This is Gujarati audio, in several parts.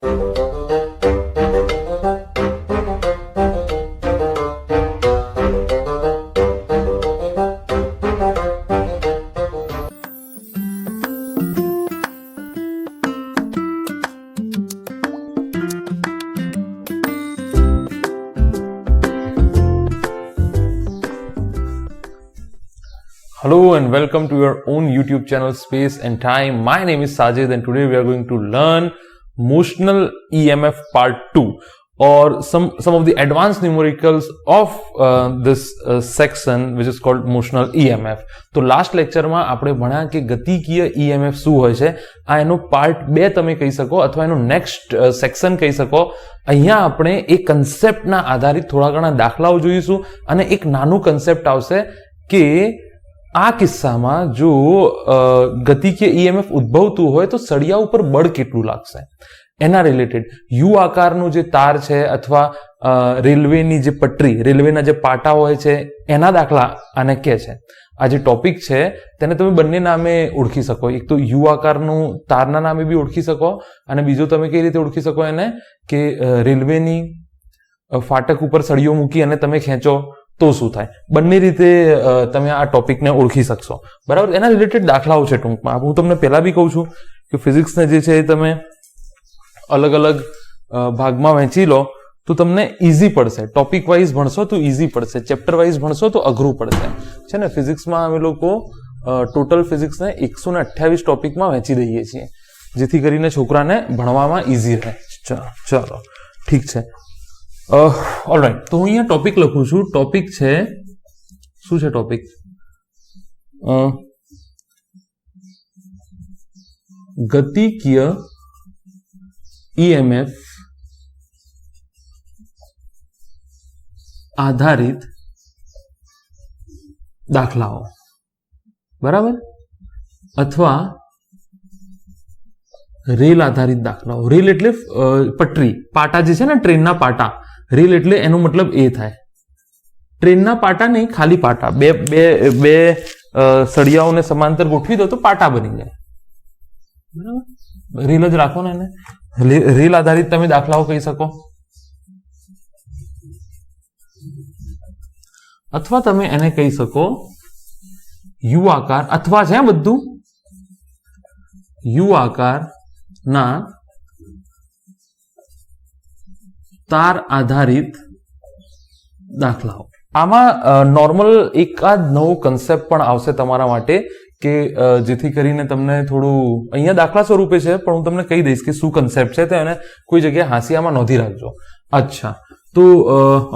Hello and welcome to your own YouTube channel Space and Time. My name is Sajid and today we are going to learn motional EMF part 2 or some of the advanced numericals of this section which is called motional EMF. તો લાસ્ટ લેક્ચરમાં આપણે ભણ્યા કે ગતિકીય EMF શું હોય છે. આ એનો પાર્ટ 2 તમે કહી શકો અથવા એનો નેક્સ્ટ સેક્શન કહી શકો. અહીંયા આપણે એક કન્સેપ્ટના આધારિત થોડા ઘણા દાખલાઓ જોઈશું અને એક નાનું કન્સેપ્ટ આવશે કે આ કિસ્સામાં જો ગતિકીય EMF ઉદ્ભવતું હોય તો સળિયા ઉપર બળ કેટલું લાગશે એના રિલેટેડ યુ આકારનું જે તાર છે અથવા રેલવેની જે પટરી રેલવેના જે પાટા હોય છે એના દાખલા આને કહે છે. આ જે ટોપિક છે તેને તમે બંને નામે ઓળખી શકો. એક તો યુ આકારનું તારના નામે બી ઓળખી શકો અને બીજો તમે કઈ રીતે ઓળખી શકો એને કે રેલવેની ફાટક ઉપર સળિયો મૂકી અને તમે ખેંચો તો શું થાય. બંને રીતે તમે આ ટોપિકને ઓળખી શકશો. બરાબર. એના રિલેટેડ દાખલાઓ છે ટૂંકમાં. હું તમને પહેલા બી કહું છું કે ફિઝિક્સને જે છે એ તમે અલગ અલગ ભાગમાં વહેંચી લો તો તમને ઇઝી પડશે. ટોપિક વાઇઝ ભણશો તો ઇઝી પડશે, ચેપ્ટર વાઇઝ ભણશો તો અઘરું પડશે. છે ને, ફિઝિક્સમાં અમે લોકો ટોટલ ફિઝિક્સને 128 ટોપિકમાં વહેંચી દઈએ છીએ જેથી કરીને છોકરાને ભણવામાં ઇઝી રહે. ચાલો ઠીક છે. ઓલરાઈટ, તો હું અહીંયા ટોપિક લખું છું. ટોપિક છે શું છે? ટોપિક ગતિકીય EMF આધારિત દાખલાઓ. બરાબર. અથવા રેલ આધારિત દાખલાઓ. રેલ એટલે પટરી, પાટા જે છે ને, ટ્રેનના પાટા. રેલ એટલે એનો મતલબ એ થાય ટ્રેનના પાટા નહીં, ખાલી પાટા. બે સળિયાઓને સમાંતર ગોઠવી દો તો પાટા બની જાય. બરાબર. રેલ જ રાખો ને એને. રેલ આધારિત તમે દાખલાઓ કહી શકો. અથવા તમે એને કહી શકો યુ આકાર, અથવા છે બધું યુ આકાર ના તાર આધારિત દાખલાઓ. આમાં નોર્મલ એકાદ નવો કન્સેપ્ટ પણ આવશે તમારા માટે કે જેથી કરીને તમને થોડું અહીંયા દાખલા સ્વરૂપે છે પણ હું તમને કહી દઈશ કે શું કન્સેપ્ટ છે તો એને કોઈ જગ્યાએ હાંસિયામાં નોંધી રાખજો. અચ્છા, તો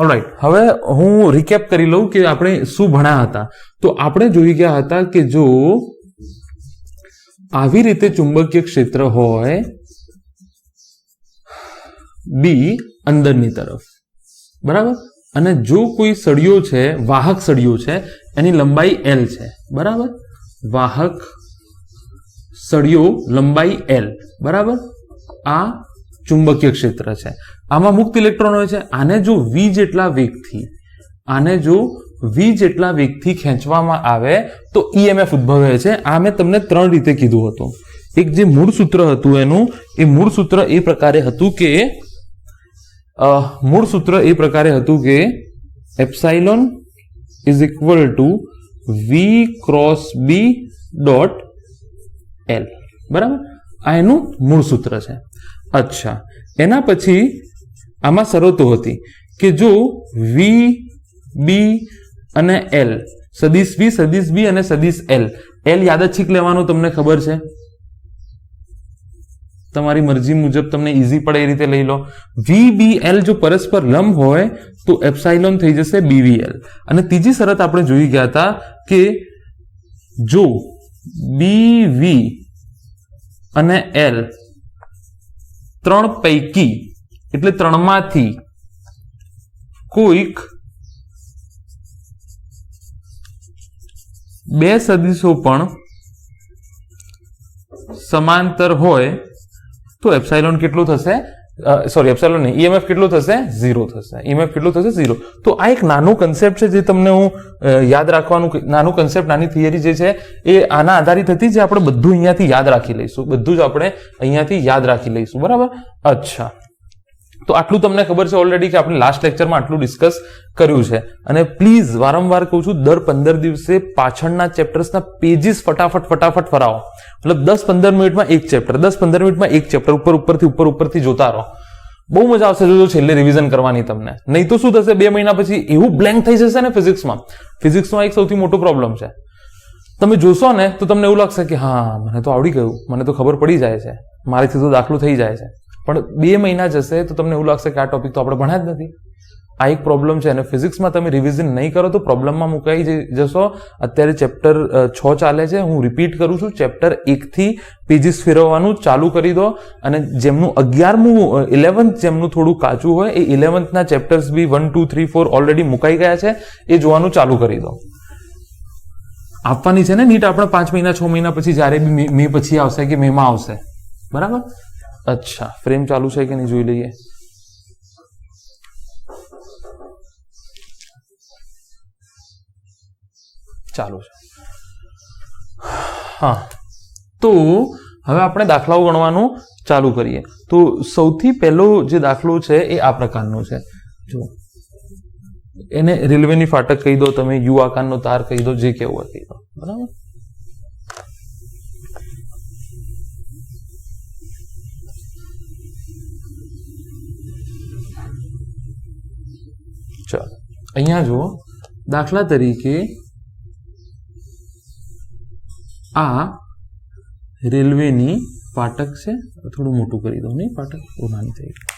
ઓલરાઈટ, હવે હું રિકેપ કરી લઉં કે આપણે શું ભણ્યા હતા. તો આપણે જોઈ ગયા હતા કે જો આવી રીતે ચુંબકીય ક્ષેત્ર હોય બી અંદરની તરફ, બરાબર, અને જો કોઈ સળિયો છે, વાહક સળિયો છે, એની લંબાઈ L છે. બરાબર. વાહક સળિયો લંબાઈ L, બરાબર. આ ચુંબકીય ક્ષેત્ર છે. આમાં મુક્ત ઇલેક્ટ્રોન હોય છે. આને જો V જેટલા વેગથી ખેંચવામાં આવે તો EMF ઉદ્ભવે છે. આ મેં તમને 3 રીતે કીધું હતું. એક જે મૂળ સૂત્ર હતું એનું, એ મૂળ સૂત્ર એ પ્રકારે હતું કે epsilon is equal to V cross B dot L. બરાબર. આ એનું મૂળ સૂત્ર છે. અચ્છા, એના પછી આમાં શરતો હતી કે જો V, B અને L, સદિશ V, સદિશ B અને સદિશ L. L યાદચ્છિક લેવાનું તમને ખબર છે, તમારી મરજી મુજબ તમને ઈઝી પડે એ રીતે લઈ લો. VBL જો પરસ્પર લંબ હોય તો એપ્સાઇલોન થઈ જશે BVL. અને ત્રીજી શરત આપણે જોઈ ગયા હતા કે જો BV અને L 3 પૈકી એટલે 3 માંથી કોઈક 2 સદિશો પણ સમાંતર હોય તો એપ્સાઇલોન કેટલું થશે? સોરી એપ્સિલોન નહીં, ઈએમએફ કેટલું થશે? 0 થશે. ઈએમએફ કેટલું થશે? 0. તો આ એક નાનો કન્સેપ્ટ છે જે તમને હું યાદ રાખવાનું, નાનું કન્સેપ્ટ, નાની થિયરી જે છે એ આના આધારિત હતી, જે આપણે બધું અહીંયાથી યાદ રાખી લઈશું. બધું જ આપણે અહીંયાથી યાદ રાખી લઈશું. બરાબર? અચ્છા, તો આટલું તમને ખબર છે ઓલરેડી કે આપણે લાસ્ટ લેક્ચરમાં આટલું ડિસ્કસ કર્યું છે. અને પ્લીઝ વારંવાર કહું છું, દર 15 દિવસે પાછળના ચેપ્ટર્સના પેજીસ ફટાફટ ફરાવો. મતલબ 10-15 મિનિટમાં એક ચેપ્ટર, 10-15 મિનિટમાં એક ચેપ્ટર ઉપરથી જોતા રહો. બહુ મજા આવશે જો છેલ્લે રિવિઝન કરવાની તમને. નહીં તો શું થશે, 2 મહિના પછી એવું બ્લેન્ક થઈ જશે ને ફિઝિક્સમાં એક સૌથી મોટો પ્રોબ્લેમ છે. તમે જોશો ને તો તમને એવું લાગશે કે હા મને તો આવડી ગયું, મને તો ખબર પડી જાય છે, મારેથી તો દાખલો થઈ જાય છે. પણ 2 મહિના જશે તો તમને એવું લાગશે કે આ ટોપિક તો આપણે ભણ્યા જ નથી. આ એક પ્રોબ્લેમ છે. અને ફિઝિક્સમાં તમે રિવિઝન નહીં કરો તો પ્રોબ્લેમમાં મુકાઈ જશો. અત્યારે ચેપ્ટર 6 ચાલે છે. હું રિપીટ કરું છું, ચેપ્ટર 1 થી પેજીસ ફેરવવાનું ચાલુ કરી દો. અને જેમનું 11મું 11th જેમનું થોડું કાચું હોય એ 11th ના ચેપ્ટર્સ બી 1, 2, 3, 4 ઓલરેડી મુકાઈ ગયા છે, એ જોવાનું ચાલુ કરી દો. આપવાની છે ને નીટ આપણે 5 મહિના 6 મહિના પછી, જ્યારે બી મે પછી આવશે કે મેમાં આવશે. બરાબર? અચ્છા, ફ્રેમ ચાલુ છે કે નહીં જોઈ લઈએ. ચાલુ છે. હા, તો હવે આપણે દાખલાઓ ગણવાનું ચાલુ કરીએ. તો સૌથી પહેલો જે દાખલો છે એ આ પ્રકારનો છે. જો એને રેલવેની ફાટક કહી દો, તમે યુ આકારનો તાર કહી દો, જે કેવું હોય કહી દો. બરાબર? ચાલો, અહીંયા જુઓ, દાખલા તરીકે આ રેલવેની ફાટક છે. થોડું મોટું કરી દો. નહીં, ફાટક બહુ નાની થઈ ગઈ.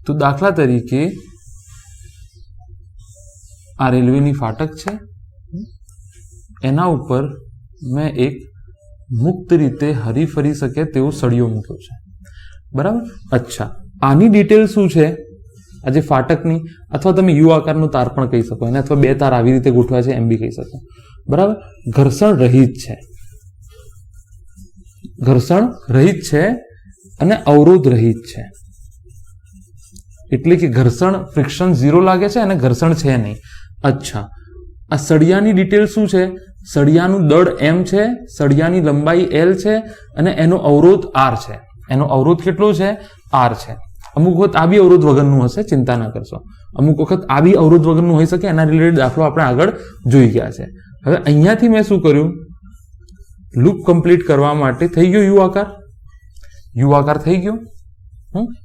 તો દાખલા તરીકે આ રેલવેની ફાટક છે. એના ઉપર મેં એક મુક્ત રીતે હરીફરી શકે તેવો સળિયો મૂક્યો છે. બરાબર? અચ્છા, આની ડિટેલ શું છે? આજે ફાટકની, અથવા તમે યુ આકારનો તાર પણ કહી શકો અને અથવા 2 તાર આવી રીતે ગોઠવ્યા છે એમ બી કહી શકો. બરાબર? ઘર્ષણ રહિત છે. ઘર્ષણ રહિત છે અને અવરોધ રહિત છે. એટલે કે ઘર્ષણ, ફ્રિક્શન 0 લાગે છે અને ઘર્ષણ છે નહીં. અચ્છા, આ સળિયાની ડિટેલ શું છે? સળિયાનું દળ m છે, સળિયાની લંબાઈ l છે અને એનો અવરોધ r છે. એનો અવરોધ કેટલો છે? r છે. અમુક વખત આ બી અવરોધ વગરનું હશે, ચિંતા ના કરશો. અમુક વખત આ બી અવરોધ વગરનું હોઈ શકે. એના રિલેટેડ દાખલો આપણે આગળ જોઈ ગયા છે. હવે અહીંયાથી મેં શું કર્યું? લૂપ કમ્પ્લીટ કરવા માટે થઈ ગયો યુ આકાર. યુ આકાર થઈ ગયો.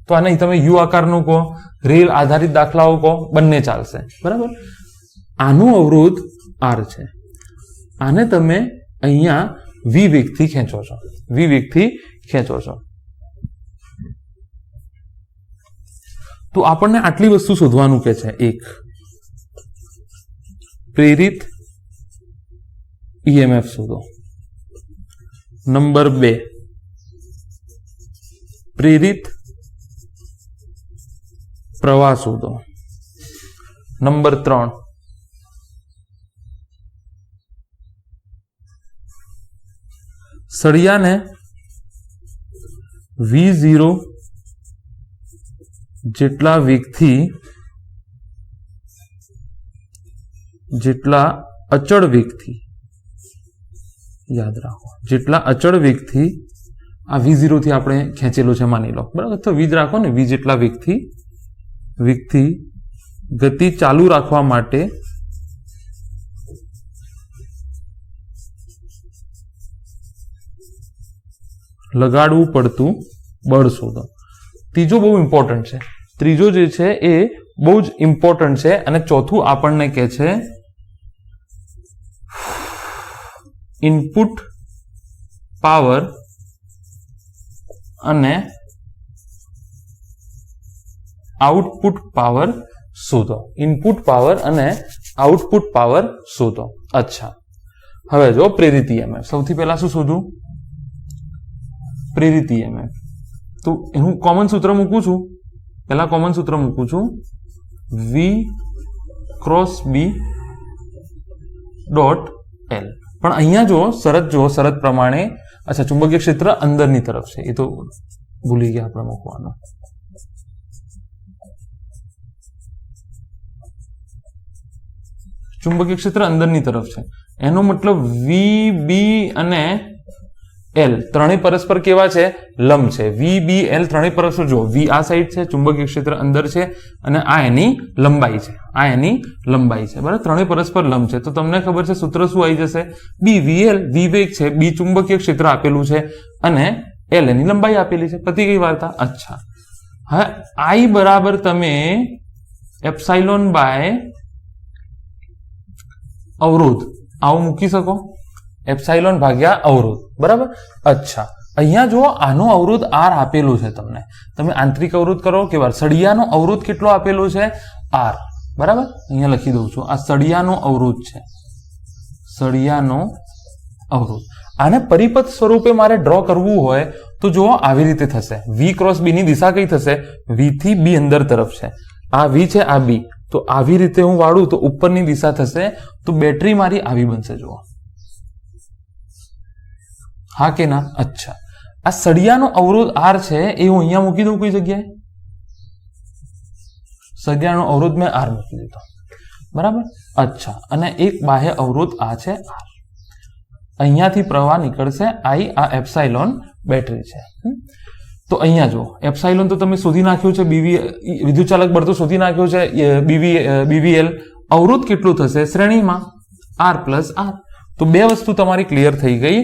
તો આ નહીં, તમે યુ આકારનું કહો, રેલ આધારિત દાખલાઓ કહો, બંને ચાલશે. બરાબર? આનો અવરોધ r છે. આને તમે અહીંયા v વેગથી ખેંચો છો. v વેગથી ખેંચો છો. તો આપણને આટલી વસ્તુ શોધવાનું કે છે. 1, પ્રેરિત ઈએમએફ શોધો. નંબર 2, પ્રેરિત પ્રવાહ શોધો. નંબર 3, સળિયાને v0 જેટલા વેગથી, જેટલા અચળ વેગથી, યાદ રાખો, જેટલા અચળ વેગથી આ v0 થી આપણે ખેંચેલો છે માની લો. બરાબર? તો v રાખો ને, v જેટલા વેગથી ગતિ ચાલુ રાખવા માટે લગાડવું પડતું બળ શોધો. ત્રીજો બહુ ઇમ્પોર્ટન્ટ છે. ત્રીજો જે છે એ બહુ જ ઇમ્પોર્ટન્ટ છે. અને ચોથું આપણને કહે છે ઇનપુટ પાવર અને આઉટપુટ પાવર શોધો. ઇનપુટ પાવર અને આઉટપુટ પાવર શોધો. અચ્છા, હવે જો પ્રેરિત ઈએમએફ. સૌથી પહેલા શું શોધું? પ્રેરિત ઈએમએફ. તો હું કોમન સૂત્ર મૂકું છું. પહેલા કોમન સૂત્ર મૂકું છું. V cross B dot L. પણ અહીંયા જો શરત પ્રમાણે, અચ્છા ચુંબકીય ક્ષેત્ર અંદરની તરફ છે, એ તો ભૂલી ગયા આપણે મૂકવાનું. ચુંબકીય ક્ષેત્ર અંદરની તરફ છે, એનો મતલબ વી બી અને એલ ત્રણેય પરસ્પર કેવા છે? લંબ છે. વી બી એલ ત્રણેય પરસ્પર, જો વી આ સાઈડ છે, ચુંબકીય ક્ષેત્ર અંદર છે, અને આ એની લંબાઈ છે, બરાબર? ત્રણેય પરસ્પર લંબ છે. તો તમને ખબર છે સૂત્ર શું આવી જશે? બી વી એલ, વી વેગ છે, બી ચુંબકીય ક્ષેત્ર આપેલું છે, અને એલ એની લંબાઈ આપેલી છે. પતી ગઈ વાર્તા. અચ્છા, હા, આઈ બરાબર તમે એપ્સાઇલોન બાય અવરોધ આવું મૂકી શકો, એપ્સાઇલોન ભાગ્યા અવરોધ, બરાબર? અચ્છા, અહીંયા જો આનો અવરોધ આર આપેલો છે તમને, તમે આંતરિક અવરોધ કરો કે સળિયાનો અવરોધ કેટલો આપેલો છે? આર, બરાબર? અહીંયા લખી દઉં છું, આ સળિયાનો અવરોધ છે, સળિયાનો અવરોધ. આને પરિપથ સ્વરૂપે મારે ડ્રો કરવું હોય તો જુઓ આવી રીતે થશે. વી ક્રોસ બી ની દિશા કઈ થશે? વી થી બી અંદર તરફ છે, આ વી છે, આ બી, તો આવી રીતે હું વાળું તો ઉપરની દિશા થશે, તો બેટરી મારી આવી બનશે. જુઓ, હા કે ના? અચ્છા, આ સળિયાનો અવરોધ આર છે એ હું અહીંયા મૂકી દઉં કોઈ જગ્યાએ, સળિયાનો અવરોધ મેં આર મૂકી દીધો, બરાબર? અચ્છા, અને એક બાહ્ય અવરોધ આ છે આર. અહીંયાથી પ્રવાહ નીકળશે આઈ, આ એપ્સાઇલોન બેટરી છે. તો અહીંયા જો એપ્સાઇલોન તો તમે શોધી નાખ્યું છે, બીવી વિદ્યુતચાલક બળ તો શોધી નાખ્યો છે, બીવીએલ. અવરોધ કેટલું થશે? શ્રેણીમાં આર પ્લસ આર. તો બે વસ્તુ તમારી ક્લિયર થઈ ગઈ.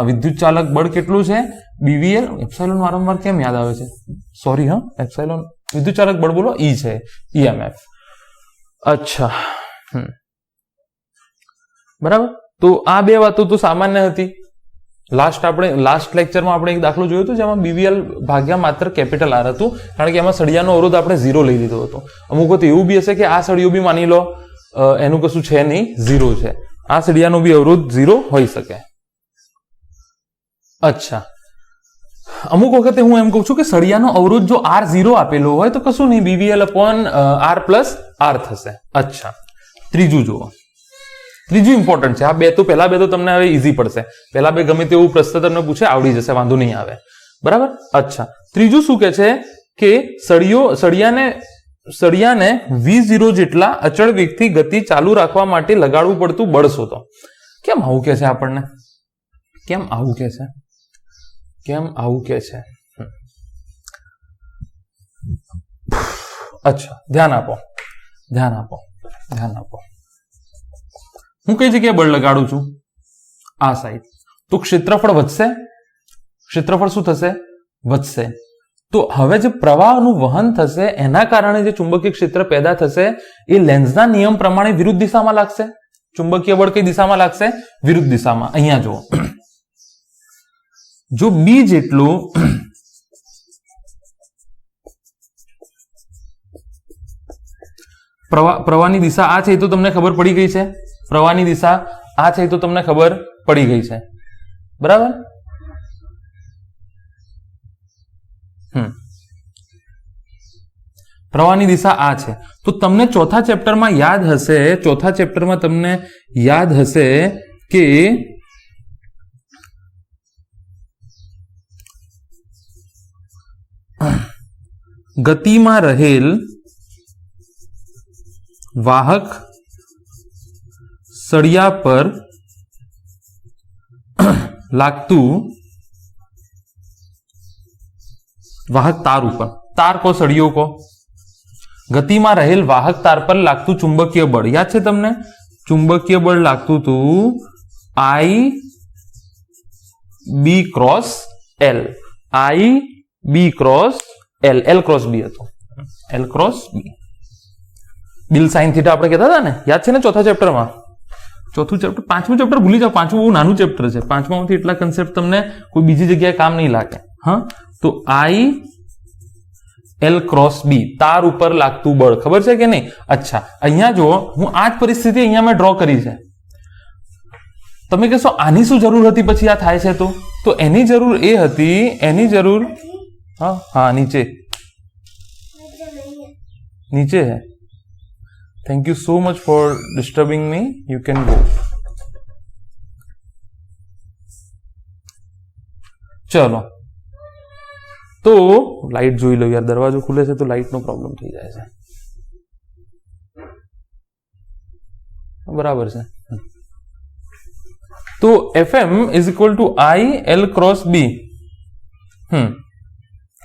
વિદ્યુતચાલક બળ કેટલું છે? બીવીએલ. એપ્સાઇલોન વારંવાર કેમ યાદ આવે છે? સોરી, હા, એપ્સાઇલોન વિદ્યુતચાલક બળ બોલો, ઈ છે, ઈએમએફ. અચ્છા, બરાબર. તો આ બે વાતો તો સામાન્ય હતી. લાસ્ટ લેક્ચરમાં આપણે એક દાખલો જોયો હતો જેમાં બીવીએલ ભાગ્યા માત્ર કેપિટલ આર હતું, કારણ કે એમાં સળિયાનો અવરોધ આપણે 0 લઈ લીધો હતો. અમુક વખત એવું બી હશે કે આ સળિયો બી માની લો એનું કશું છે નહીં, 0 છે, આ સળિયાનો બી અવરોધ 0 હોઈ શકે. અચ્છા, અમુક વખતે હું એમ કહું છું કે સળિયાનો અવરોધ જો આર 0 આપેલો હોય તો કશું નહીં, બીવીએલ અપોન આર પ્લસ આર થશે. અચ્છા, ત્રીજું જુઓ, ત્રીજું ઇમ્પોર્ટન્ટ છે. આ બે તો પહેલા બે તો તમને હવે ઈઝી પડશે, પહેલા બે ગમે તેવું પ્રશ્ન તમને પૂછે આવડી જશે, વાંધો નહીં આવે, બરાબર? અચ્છા, ત્રીજું શું કે છે કે સળિયાને v0 જેટલા અચળ વેગથી ગતિ ચાલુ રાખવા માટે લગાડવું પડતું બળ શોધો. કેમ આવું કે છે આપણને? કેમ આવું કે છે? અચ્છા, ધ્યાન આપો. હું કઈ જગ્યાએ બળ લગાડું છું? આ સાઈડ. તો ક્ષેત્રફળ વધશે, ક્ષેત્રફળ શું થશે? વધશે. તો હવે જે પ્રવાહનું વહન થશે એના કારણે જે ચુંબકીય ક્ષેત્ર પેદા થશે એ લેન્ઝના નિયમ પ્રમાણે વિરુદ્ધ દિશામાં લાગશે. ચુંબકીય બળ કઈ દિશામાં લાગશે? વિરુદ્ધ દિશામાં. અહીંયા જુઓ, જો બી જેટલું પ્રવાહની દિશા આ છે એ તો તમને ખબર પડી ગઈ છે, પ્રવાહની દિશા આ છે તો તમને ખબર પડી ગઈ છે, બરાબર? પ્રવાહની દિશા આ છે. તો તમને ચોથા ચેપ્ટરમાં તમને યાદ હશે કે ગતિમાં રહેલ વાહક સળિયા પર લાગતું વાહક તાર ઉપર, તાર કો સળિયો કો, ગતિમાં રહેલ વાહક તાર પર લાગતું ચુંબકીય બળ યાદ છે તમને? ચુંબકીય બળ લાગતું હતું I B cross L, I B cross L, L cross B હતું, L cross B. BIL sine theta આપણે કહેતા હતા ને, યાદ છે ને? ચોથા ચેપ્ટરમાં, ચોથું ચેપ્ટર, પાંચમું ચેપ્ટર ભૂલી જાઓ, પાંચમું બહુ નાનું ચેપ્ટર છે, પાંચમામાંથી એટલા કન્સેપ્ટ તમને કોઈ બીજી જગ્યાએ કામ નહીં લાગે. હા, તો આઈ એલ ક્રોસ બી, તાર ઉપર લાગતું બળ, ખબર છે કે નહીં? અચ્છા, અહીંયા જો હું આ જ પરિસ્થિતિ અહીંયા મેં ડ્રો કરી છે. તમે કહેશો આની શું જરૂર હતી પછી આ થાય છે? તો એની જરૂર એ હતી, એની જરૂર નીચે હે. Thank you so much for disturbing me. You can go. चलो तो लाइट જોઈ લો યાર, દરવાજો ખુલે છે તો લાઇટ નો પ્રોબ્લેમ થઈ જાય છે. બરાબર છે. તો FM is equal to I L cross B.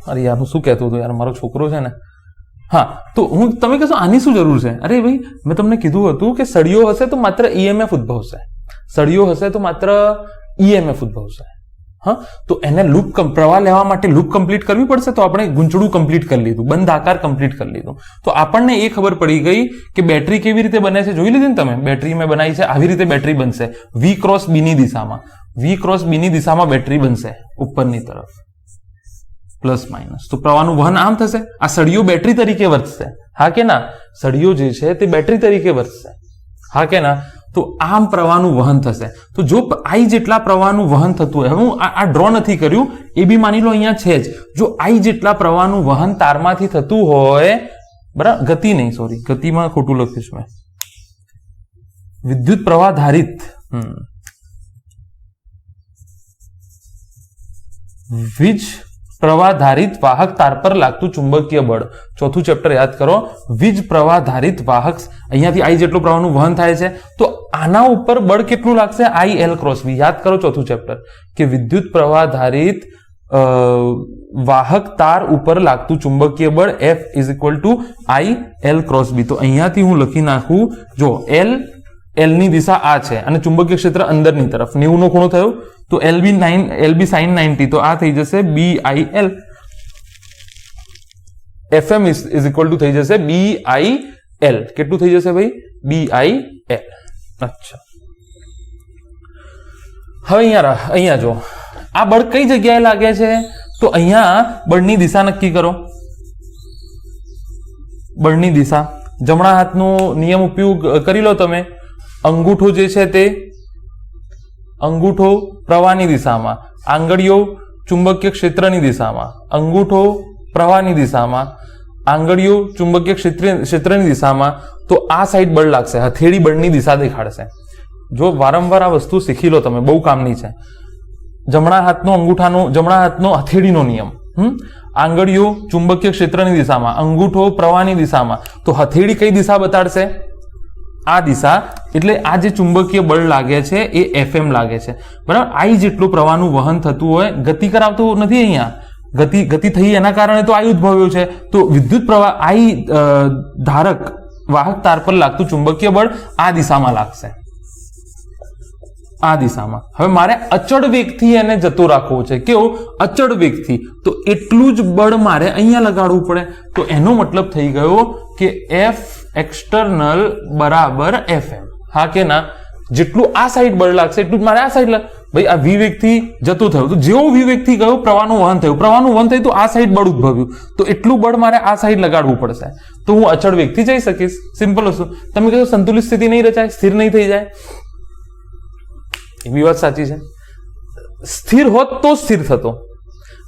અરે યાર હું શું કહેતો હતો યાર, મારો છોકરો છે ને. હા, તો હું તમે કહેશો આની શું જરૂર છે? અરે ભાઈ મેં તમને કીધું હતું કે સળિયો હશે તો માત્ર EMF ઉદ્ભવશે, સળિયો હશે તો માત્ર EMF ઉદ્ભવશે. હા, તો એને લૂપ પ્રવાહ લેવા માટે લૂપ કમ્પ્લીટ કરવી પડશે, તો આપણે ગૂંચળું કમ્પ્લીટ કરી લીધું, બંધ આકાર કમ્પ્લીટ કરી લીધું. તો આપણને એ ખબર પડી ગઈ કે બેટરી કેવી રીતે બને છે. જોઈ લીધી ને તમે, બેટરી મેં બનાવી છે આવી રીતે. બેટરી બનશે V ક્રોસ B ની દિશામાં, V ક્રોસ B ની દિશામાં બેટરી બનશે ઉપરની તરફ, પ્લસ માઇનસ. તો પ્રવાહનું વહન આમ થશે. આ સળિયો બેટરી તરીકે વર્તશે, હા કે ના? સળિયો જે છે તે બેટરી તરીકે વર્તશે, હા કે ના? તો આમ પ્રવાહનું વહન થશે. તો જો I જેટલા પ્રવાહનું વહન થતું હોય, હવે હું આ ડ્રો નથી કર્યું, એ બી માની લો અહીંયા છે જ. જો I જેટલા પ્રવાહનું વહન તારમાંથી થતું હોય, બરાબર, ગતિ નહીં, સોરી, ગતિમાં ખોટું લખ્યું છે મેં, વિદ્યુત પ્રવાહ ધારિત વીજ પ્રવાધારિત વાહક તાર પર લાગતું ચુંબકીય બળ. ચોથું ચેપ્ટર યાદ કરો, વીજ પ્રવાધારિત વાહક. અહીંયાથી I જેટલું પ્રવાહનું વહન થાય છે, તો આના ઉપર બળ કેટલું લાગશે? I L cross B. યાદ કરો ચોથું ચેપ્ટર કે વિદ્યુત પ્રવાધારિત વાહક તાર ઉપર લાગતું ચુંબકીય બળ F is equal to I L cross B. તો અહીંયાથી હું લખી નાખું, જો L ની દિશા આ છે અને ચુંબકીય ક્ષેત્ર અંદરની તરફ 90 નો ખૂણો થયો, તો LB sin 90, તો આ થઈ જશે BIL. FM is equal to થઈ જશે BIL. કેટલું થઈ જશે ભાઈ? BIL. અચ્છા, હવે અહીંયા જો આ બળ કઈ જગ્યાએ લાગે છે, તો અહીંયા બળની દિશા નક્કી કરો. બળની દિશા જમણા હાથનો નિયમ ઉપયોગ કરી લો તમે. અંગૂઠો જે છે તે, અંગૂઠો પ્રવાહની દિશામાં, આંગળીઓ ચુંબકીય ક્ષેત્રની દિશામાં, અંગૂઠો પ્રવાહની દિશામાં, આંગળીઓ ચુંબકીય ક્ષેત્રની દિશામાં. તો આ સાઈડ બળ લાગશે, હથેળી બળની દિશા દેખાડશે. જો વારંવાર આ વસ્તુ શીખી લો તમે, બહુ કામની છે. જમણા હાથનો હથેળીનો નિયમ, આંગળીઓ ચુંબકીય ક્ષેત્રની દિશામાં, અંગૂઠો પ્રવાહની દિશામાં. તો હથેળી કઈ દિશા બતાડશે? આ દિશા. એટલે આ જે ચુંબકીય બળ લાગે છે એ FM લાગે છે, બરાબર. I જેટલું પ્રવાહનું વહન થતું હોય, ગતિ કરાવતું નથી અહીંયા, ગતિ થઈ એના કારણે તો I ઉદ્ભવ્યો છે. તો વિદ્યુત પ્રવાહ I ધારક વાહક તાર પર લાગતું ચુંબકીય બળ આ દિશામાં લાગશે, આ દિશામાં. હવે મારે અચળ વેગથી એને જતો રાખવો છે. કેવો? અચળ વેગથી. તો એટલું જ બળ મારે અહીંયા લગાડવું પડે. તો એનો મતલબ થઈ ગયો કે F એક્સટર્નલ બરાબર FM, હા કે ના? જેટલું આ સાઈડ બળ લાગશે એટલું જ મારે આ સાઈડ ભાઈ આ V વેગથી જતો થયો, તો જેવો V વેગથી ગયો પ્રવાહનું વહન થયું, પ્રવાહનું વહન થયું તો આ સાઈડ બળ ઉદ્ભવ્યું, તો એટલું બળ મારે આ સાઈડ લગાડવું પડશે. તો હું અચળ વેગથી જઈ શકીશ. સિમ્પલ વસ્તુ. તમે કહો સંતુલિત સ્થિતિ નહીં રચાય, સ્થિર નહીં થઈ જાય, એવી વાત સાચી છે. સ્થિર હોત તો સ્થિર થતો.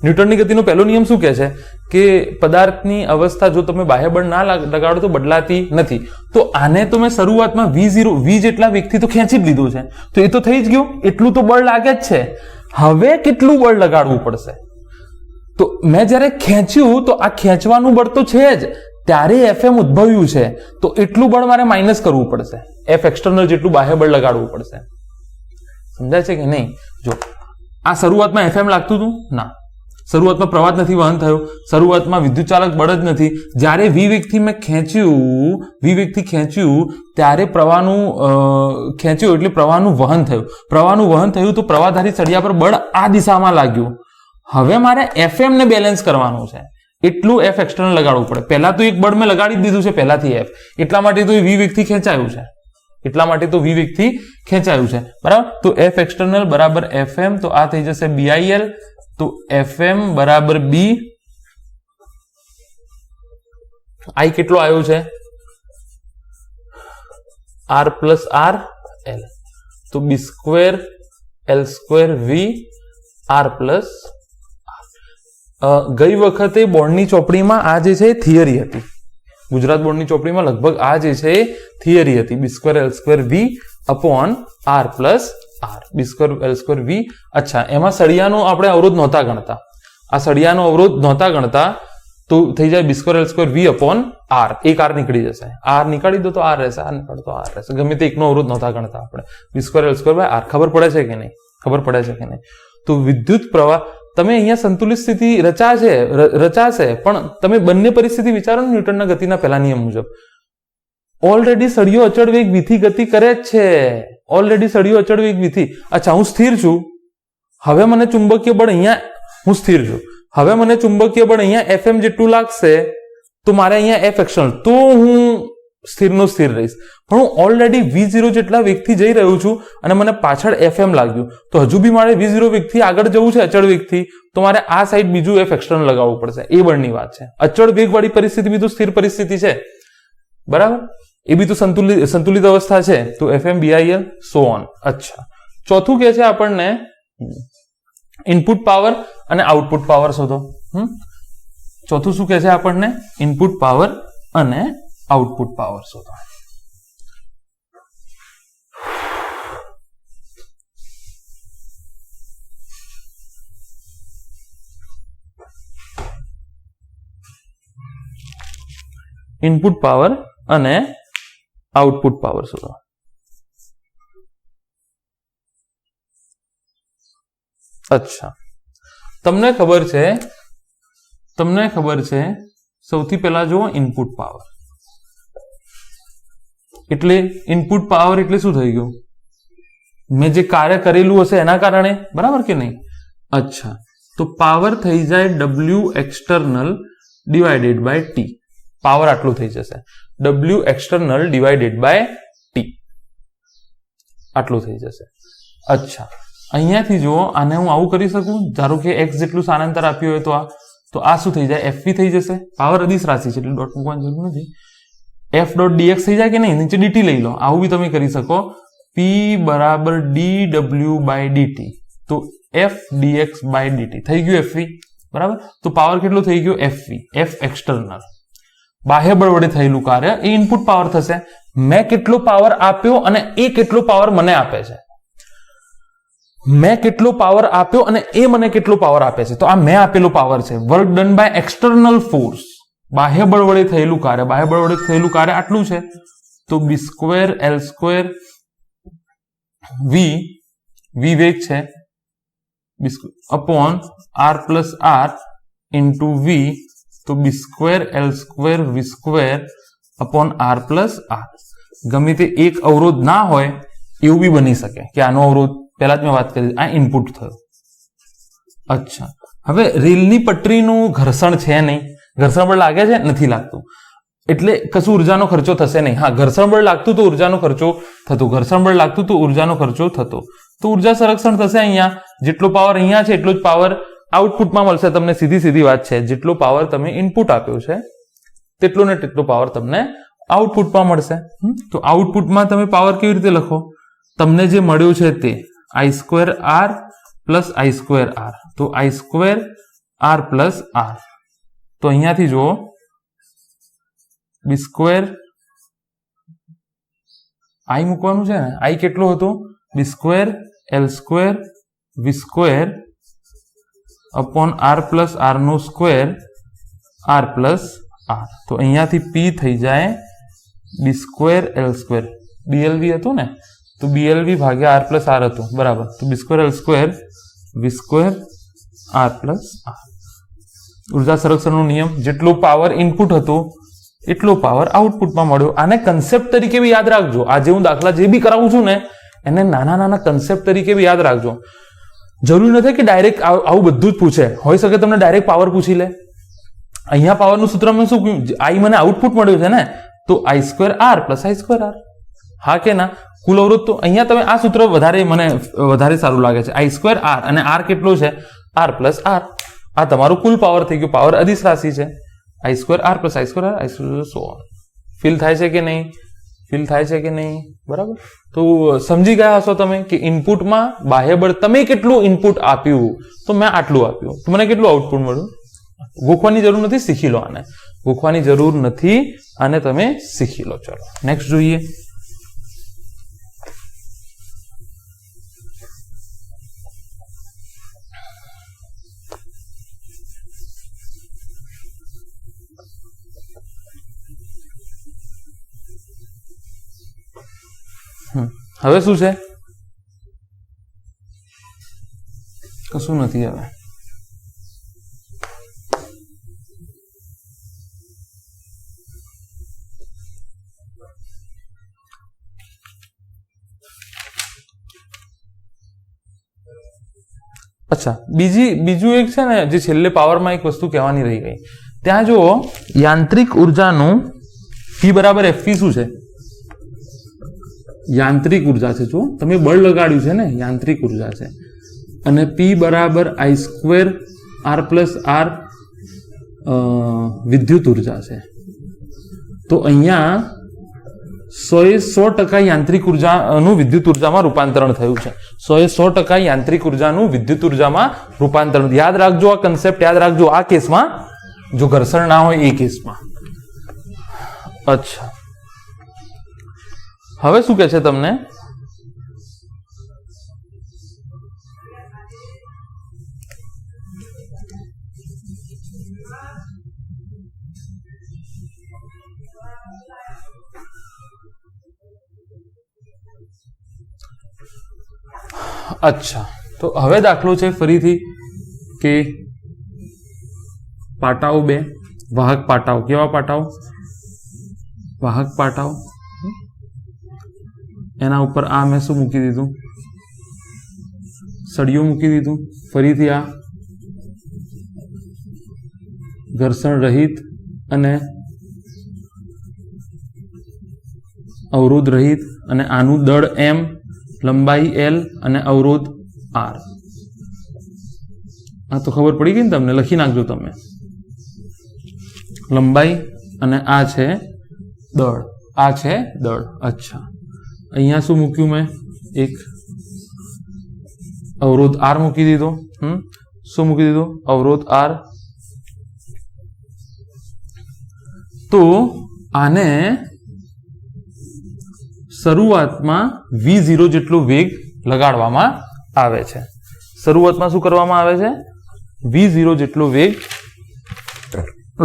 ન્યૂટનની ગતિનો પહેલો નિયમ શું કહે છે કે પદાર્થની અવસ્થા જો તમે બાહ્ય બળ ના લગાડો તો બદલાતી નથી. તો આને તો મેં શરૂઆતમાં V જેટલા વેગથી તો ખેંચી જ લીધું છે, તો એ તો થઈ જ ગયું, એટલું તો બળ લાગે જ છે. હવે કેટલું બળ લગાડવું પડશે? તો મેં જ્યારે ખેંચ્યું તો આ ખેંચવાનું બળ તો છે જ, ત્યારે FM ઉદ્ભવ્યું છે, તો એટલું બળ મારે માઇનસ કરવું પડશે. F એક્સટર્નલ જેટલું બાહ્ય બળ લગાડવું પડશે. સમજાય છે કે નહીં? જો આ શરૂઆતમાં FM લાગતું હતું ના, શરૂઆતમાં પ્રવાહ નથી વહન થયો, શરૂઆતમાં વિદ્યુત ચાલક બળ જ નથી. જ્યારે V વેગથી મેં ખેંચ્યું ત્યારે પ્રવાહનું ખેંચ્યું એટલે પ્રવાહનું વહન થયું. પ્રવાહનું વહન થયું તો પ્રવાહધારી સળિયા પર બળ આ દિશામાં લાગ્યું. હવે મારે FM ને બેલેન્સ કરવાનું છે, એટલું F એક્સટર્નલ લગાડવું પડે. પહેલા તો એક બળ મેં લગાડી જ દીધું છે પહેલાથી F, એટલા માટે તો V વેગથી ખેંચાયું છે, બરાબર. તો F એક્સટર્નલ બરાબર FM, તો આ થઈ જશે BIL. તો FM બરાબર B. I કેટલો આવ્યો છે? R plus R L. તો B square L square V R plus. ગઈ વખતે બોર્ડની ચોપડીમાં આ જે છે થિયરી હતી, ગુજરાત બોર્ડની ચોપડીમાં લગભગ આ જે છે એ થિયરી હતી, b²l²v upon r plus r, b²l²v. અચ્છા, એમાં સળિયાનો આપણે અવરોધ નહોતા ગણતા, આ સળિયાનો અવરોધ નહોતા ગણતા તો થઈ જાય b²l²v અપોન r, એક r નીકળી જશે, r નીકાળી દો તો r રહેશે, r નીકાળો તો r રહેશે, ગમે તે એકનો અવરોધ નહોતા ગણતા આપણે, b²l²r. ખબર પડે છે કે નહીં? ખબર પડે છે કે નહીં? તો વિદ્યુત પ્રવાહ, તમે અહીંયા સંતુલિત સ્થિતિ રચાશે પણ તમે બંને પરિસ્થિતિ વિચારો ને ન્યૂટનના ગતિના પહેલા નિયમ મુજબ. ઓલરેડી સળિયો અચળ વેગ v થી ગતિ કરે જ છે, ઓલરેડી સળિયો અચળ વેગ v થી. અચ્છા, હું સ્થિર છું, હવે મને ચુંબકીય બળ અહીંયા, હું સ્થિર છું, હવે મને ચુંબકીય બળ અહીંયા Fm જેટલું લાગશે તો મારે અહીંયા F એક્સટર્નલ, તો હું સ્થિરનો સ્થિર રહીશ. પણ હું ઓલરેડી v0 જેટલા વેગથી જઈ રહ્યો છું અને મને પાછળ Fm લાગ્યું, તો હજુ બી મારે v0 વેગથી આગળ જવું છે અચળ વેગથી, તો મારે આ સાઈડ બીજું F એક્સટર્નલ લગાવવું પડશે. એ બળની વાત છે. અચળ વેગ વાળી પરિસ્થિતિ બી તો સ્થિર પરિસ્થિતિ છે, બરાબર? એ બી તો સંતુલિત અવસ્થા છે, તો Fm BIL સો ઓન. અચ્છા, ચોથું કે છે આપણને ઇનપુટ પાવર અને આઉટપુટ પાવર શોધો. ચોથું શું કે છે આપણને? ઇનપુટ પાવર અને આઉટપુટ પાવર શોધો. ઇનપુટ પાવર અને આઉટપુટ પાવર શોધો. અચ્છા, તમને ખબર છે સૌથી પહેલા જુઓ ઇનપુટ પાવર એટલે, ઇનપુટ પાવર એટલે શું થઈ ગયું? મેં જે કાર્ય કરેલું હશે એના કારણે, બરાબર કે નહીં? અચ્છા, તો પાવર થઈ જાય W external divided by T. Power આટલું થઈ જશે, W external divided by T, આટલું થઈ જશે. અચ્છા, અહીંયાથી જુઓ, આને હું આવું કરી શકું, ધારો કે x જેટલું સ્થાનાંતર આપ્યું હોય તો આ શું થઈ જાય? FV થઈ જશે. પાવર અદિશ રાશિ છે એટલે ડોટ મૂકવાની જરૂર નથી. F ડોટ dx થઈ જાય કે નહીં? નીચે dt લઈ લો, આવું બી તમે કરી શકો. P બરાબર dw બાય dt, તો F dx બાય dt થઈ ગયું FV, બરાબર? તો પાવર કેટલો થઈ ગયો? FV, F external. બાહ્ય બળ વડે થયેલું કાર્ય એ ઇનપુટ પાવર થશે. મેં કેટલો પાવર આપ્યો અને એ કેટલો પાવર મને આપે છે, મેં કેટલો પાવર આપ્યો અને એ મને કેટલો પાવર આપે છે, તો આ મેં આપેલો પાવર છે. Work done by external force, બાહ્ય બળ વડે થયેલું કાર્ય, બાહ્ય બળ વડે થયેલું કાર્ય આટલું છે, તો b²l²v, v વેગ છે, upon r plus r into v, તો b²l²v² upon r plus r. ગમે તે એક અવરોધ ના હોય એવું બી બની શકે કે આનો અવરોધ, પહેલા જ મેં વાત કરી, આ ઇનપુટ થયો. અચ્છા, હવે રેલની પટરીનું ઘર્ષણ છે નહીં, ઘર્ષણ બળ લાગે છે? નથી લાગતું, એટલે કશું ઉર્જાનો ખર્ચો થશે નહીં. હા, ઘર્ષણ બળ લાગતું તો ઉર્જાનો ખર્ચો થતો, ઘર્ષણ બળ લાગતું તો ઉર્જાનો ખર્ચો થતો, તો ઉર્જા સંરક્ષણ થશે. અહીંયા જેટલો પાવર અહીંયા છે એટલો જ પાવર આઉટપુટમાં મળશે તમને. સીધી વાત છે, જેટલો પાવર તમે ઇનપુટ આપ્યો છે તેટલો ને તેટલો પાવર તમને આઉટપુટમાં મળશે. તો આઉટપુટમાં તમે પાવર કેવી રીતે લખો? તમને જે મળ્યું છે તે I²R પ્લસ I²R, તો I²R પ્લસ R. તો અહીંયાથી જુઓ, b² I મૂકવાનું છે ને, I કેટલો હતો? b²l²v² upon r plus r નો સ્ક્વેર r પ્લસ r. તો અહીંયાથી p થઈ જાય b²l², blv હતું ને, તો blv ભાગ્યા r પ્લસ r હતું, બરાબર? તો b²l²v² r પ્લસ r. ઉર્જા સંરક્ષણનો નિયમ, જેટલો પાવર ઇનપુટ હતો એટલો પાવર આઉટપુટમાં મળ્યો. આને કન્સેપ્ટ તરીકે બી યાદ રાખજો. આજે હું દાખલા જે બી કરાવું છું ને એને નાના કન્સેપ્ટ તરીકે બી યાદ રાખજો. જરૂરી નથી કે ડાયરેક્ટ આવું બધું જ પૂછે, હોઈ શકે તમને ડાયરેક્ટ પાવર પૂછી લે. અહીંયા પાવરનું સૂત્ર મેં શું કહ્યું? I મને આઉટપુટ મળ્યું છે ને, તો I²R પ્લસ I²R. હા કે ના? કુલ અવરોધ તો અહીંયા તમે આ સૂત્ર મને વધારે સારું લાગે છે. I²R અને R કેટલો છે? R plus R. આ તમારું કુલ પાવર થઈ ગયું. પાવર અદિશ રાશિ છે. I²R plus I²R, I²R. Feel થાય છે કે નહીં? ફીલ થાય છે કે નહીં? બરાબર? તો સમજી ગયા હશો તમે કે ઇનપુટમાં બાહ્ય બળ, તમે કેટલું ઇનપુટ આપ્યું, તો મેં આટલું આપ્યું, તો મને કેટલું આઉટપુટ મળ્યું? ગોખવાની જરૂર નથી, શીખી લો આને, ગોખવાની જરૂર નથી, આને તમે શીખી લો. ચલો નેક્સ્ટ જોઈએ. હવે શું છે? કશું નથી હવે. અચ્છા, બીજું એક છે ને, જે છેલ્લે પાવરમાં એક વસ્તુ કહેવાની રહી ગઈ. ત્યાં જો યાંત્રિક ઉર્જાનું P બરાબર FV શું છે? યાંત્રિક ઉર્જા છે. જો તમે બળ લગાડ્યું છે ને, યાંત્રિક ઉર્જા છે. અને P બરાબર I² R પ્લસ R વિદ્યુત ઉર્જા છે. તો અહીંયા 100% યાંત્રિક ઉર્જાનું વિદ્યુત ઉર્જામાં રૂપાંતરણ થયું છે. 100% યાંત્રિક ઉર્જાનું વિદ્યુત ઉર્જામાં રૂપાંતરણ. યાદ રાખજો આ કન્સેપ્ટ, યાદ રાખજો આ કેસમાં, જો ઘર્ષણ ના હોય એ કેસમાં. અચ્છા, હવે શું કહે છે તમને? અચ્છા, તો હવે દાખલો છે ફરીથી કે પાટાઓ બે, વાહક પાટાઓ. કેવા પાટાઓ? વાહક પાટાઓ. એના ઉપર આ મેં શું મૂકી દીધું? સળિયું મૂકી દીધું. ફરીથી આ ઘર્ષણ રહિત અને અવરોધ રહિત, અને આનું દળ M, લંબાઈ L અને અવરોધ R. આ તો ખબર પડી ગઈ ને તમને, લખી નાખજો તમે. લંબાઈ અને આ છે દળ, આ છે દળ. અચ્છા, અહીંયા શું મૂક્યું મેં? એક અવરોધ R મૂકી દીધો. શું મૂકી દીધો? અવરોધ R. તો આને શરૂઆતમાં V0 જેટલો વેગ લગાડવામાં આવે છે. શરૂઆતમાં શું કરવામાં આવે છે? V0 જેટલો વેગ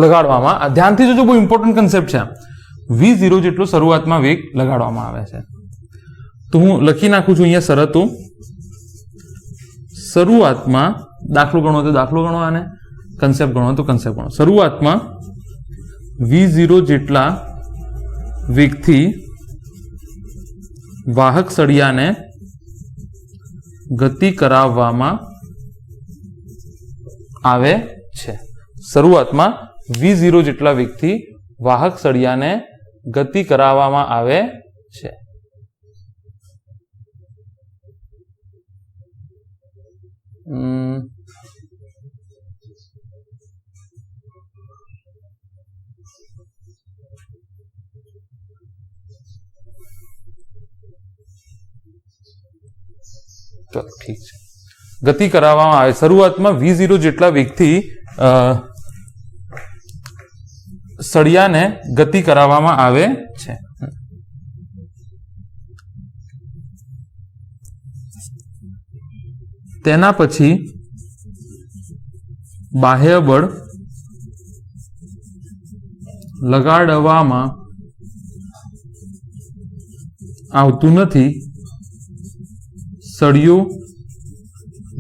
લગાડવામાં. ધ્યાનથી જોજો, બહુ ઇમ્પોર્ટન્ટ કન્સેપ્ટ છે. V0 જેટલો શરૂઆતમાં વેગ લગાડવામાં આવે છે. તો હું લખી નાખું છું અહીંયા શરતો. શરૂઆતમાં દાખલો ગણો તો દાખલો ગણો, આને કન્સેપ્ટ ગણો તો કન્સેપ્ટ ગણો. શરૂઆતમાં V0 જેટલા વેગથી વાહક સળિયાને ગતિ કરાવવામાં આવે છે. શરૂઆતમાં V0 જેટલા વેગથી વાહક સળિયાને ગતિ કરાવવામાં આવે છે. ચલો ઠીક છે. ગતિ કરાવવામાં આવે. શરૂઆતમાં V0 જેટલા વેગથી સળિયાને ગતિ કરાવવામાં આવે છે. તેના પછી બાહ્ય બળ લગાડવામાં આવતું નથી. સળિયો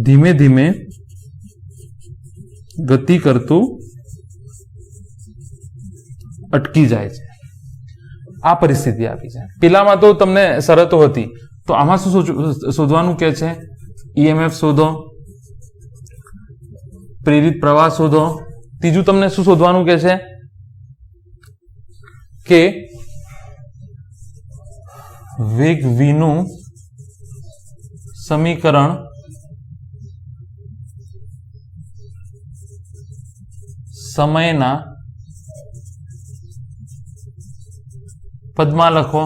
ધીમે ધીમે ગતિ કરતો અટકી જાય છે. આ પરિસ્થિતિ આપી છે. પેલામાં તો તમને શરતો હતી, તો આમાં શું શોધવાનું કે છે? EMF શોધો, પ્રેરિત પ્રવાહ શોધો. ત્રીજું તમને શું શોધવાનું કે છે? કે વેગ v નું સમીકરણ સમયના પદમાં લખો.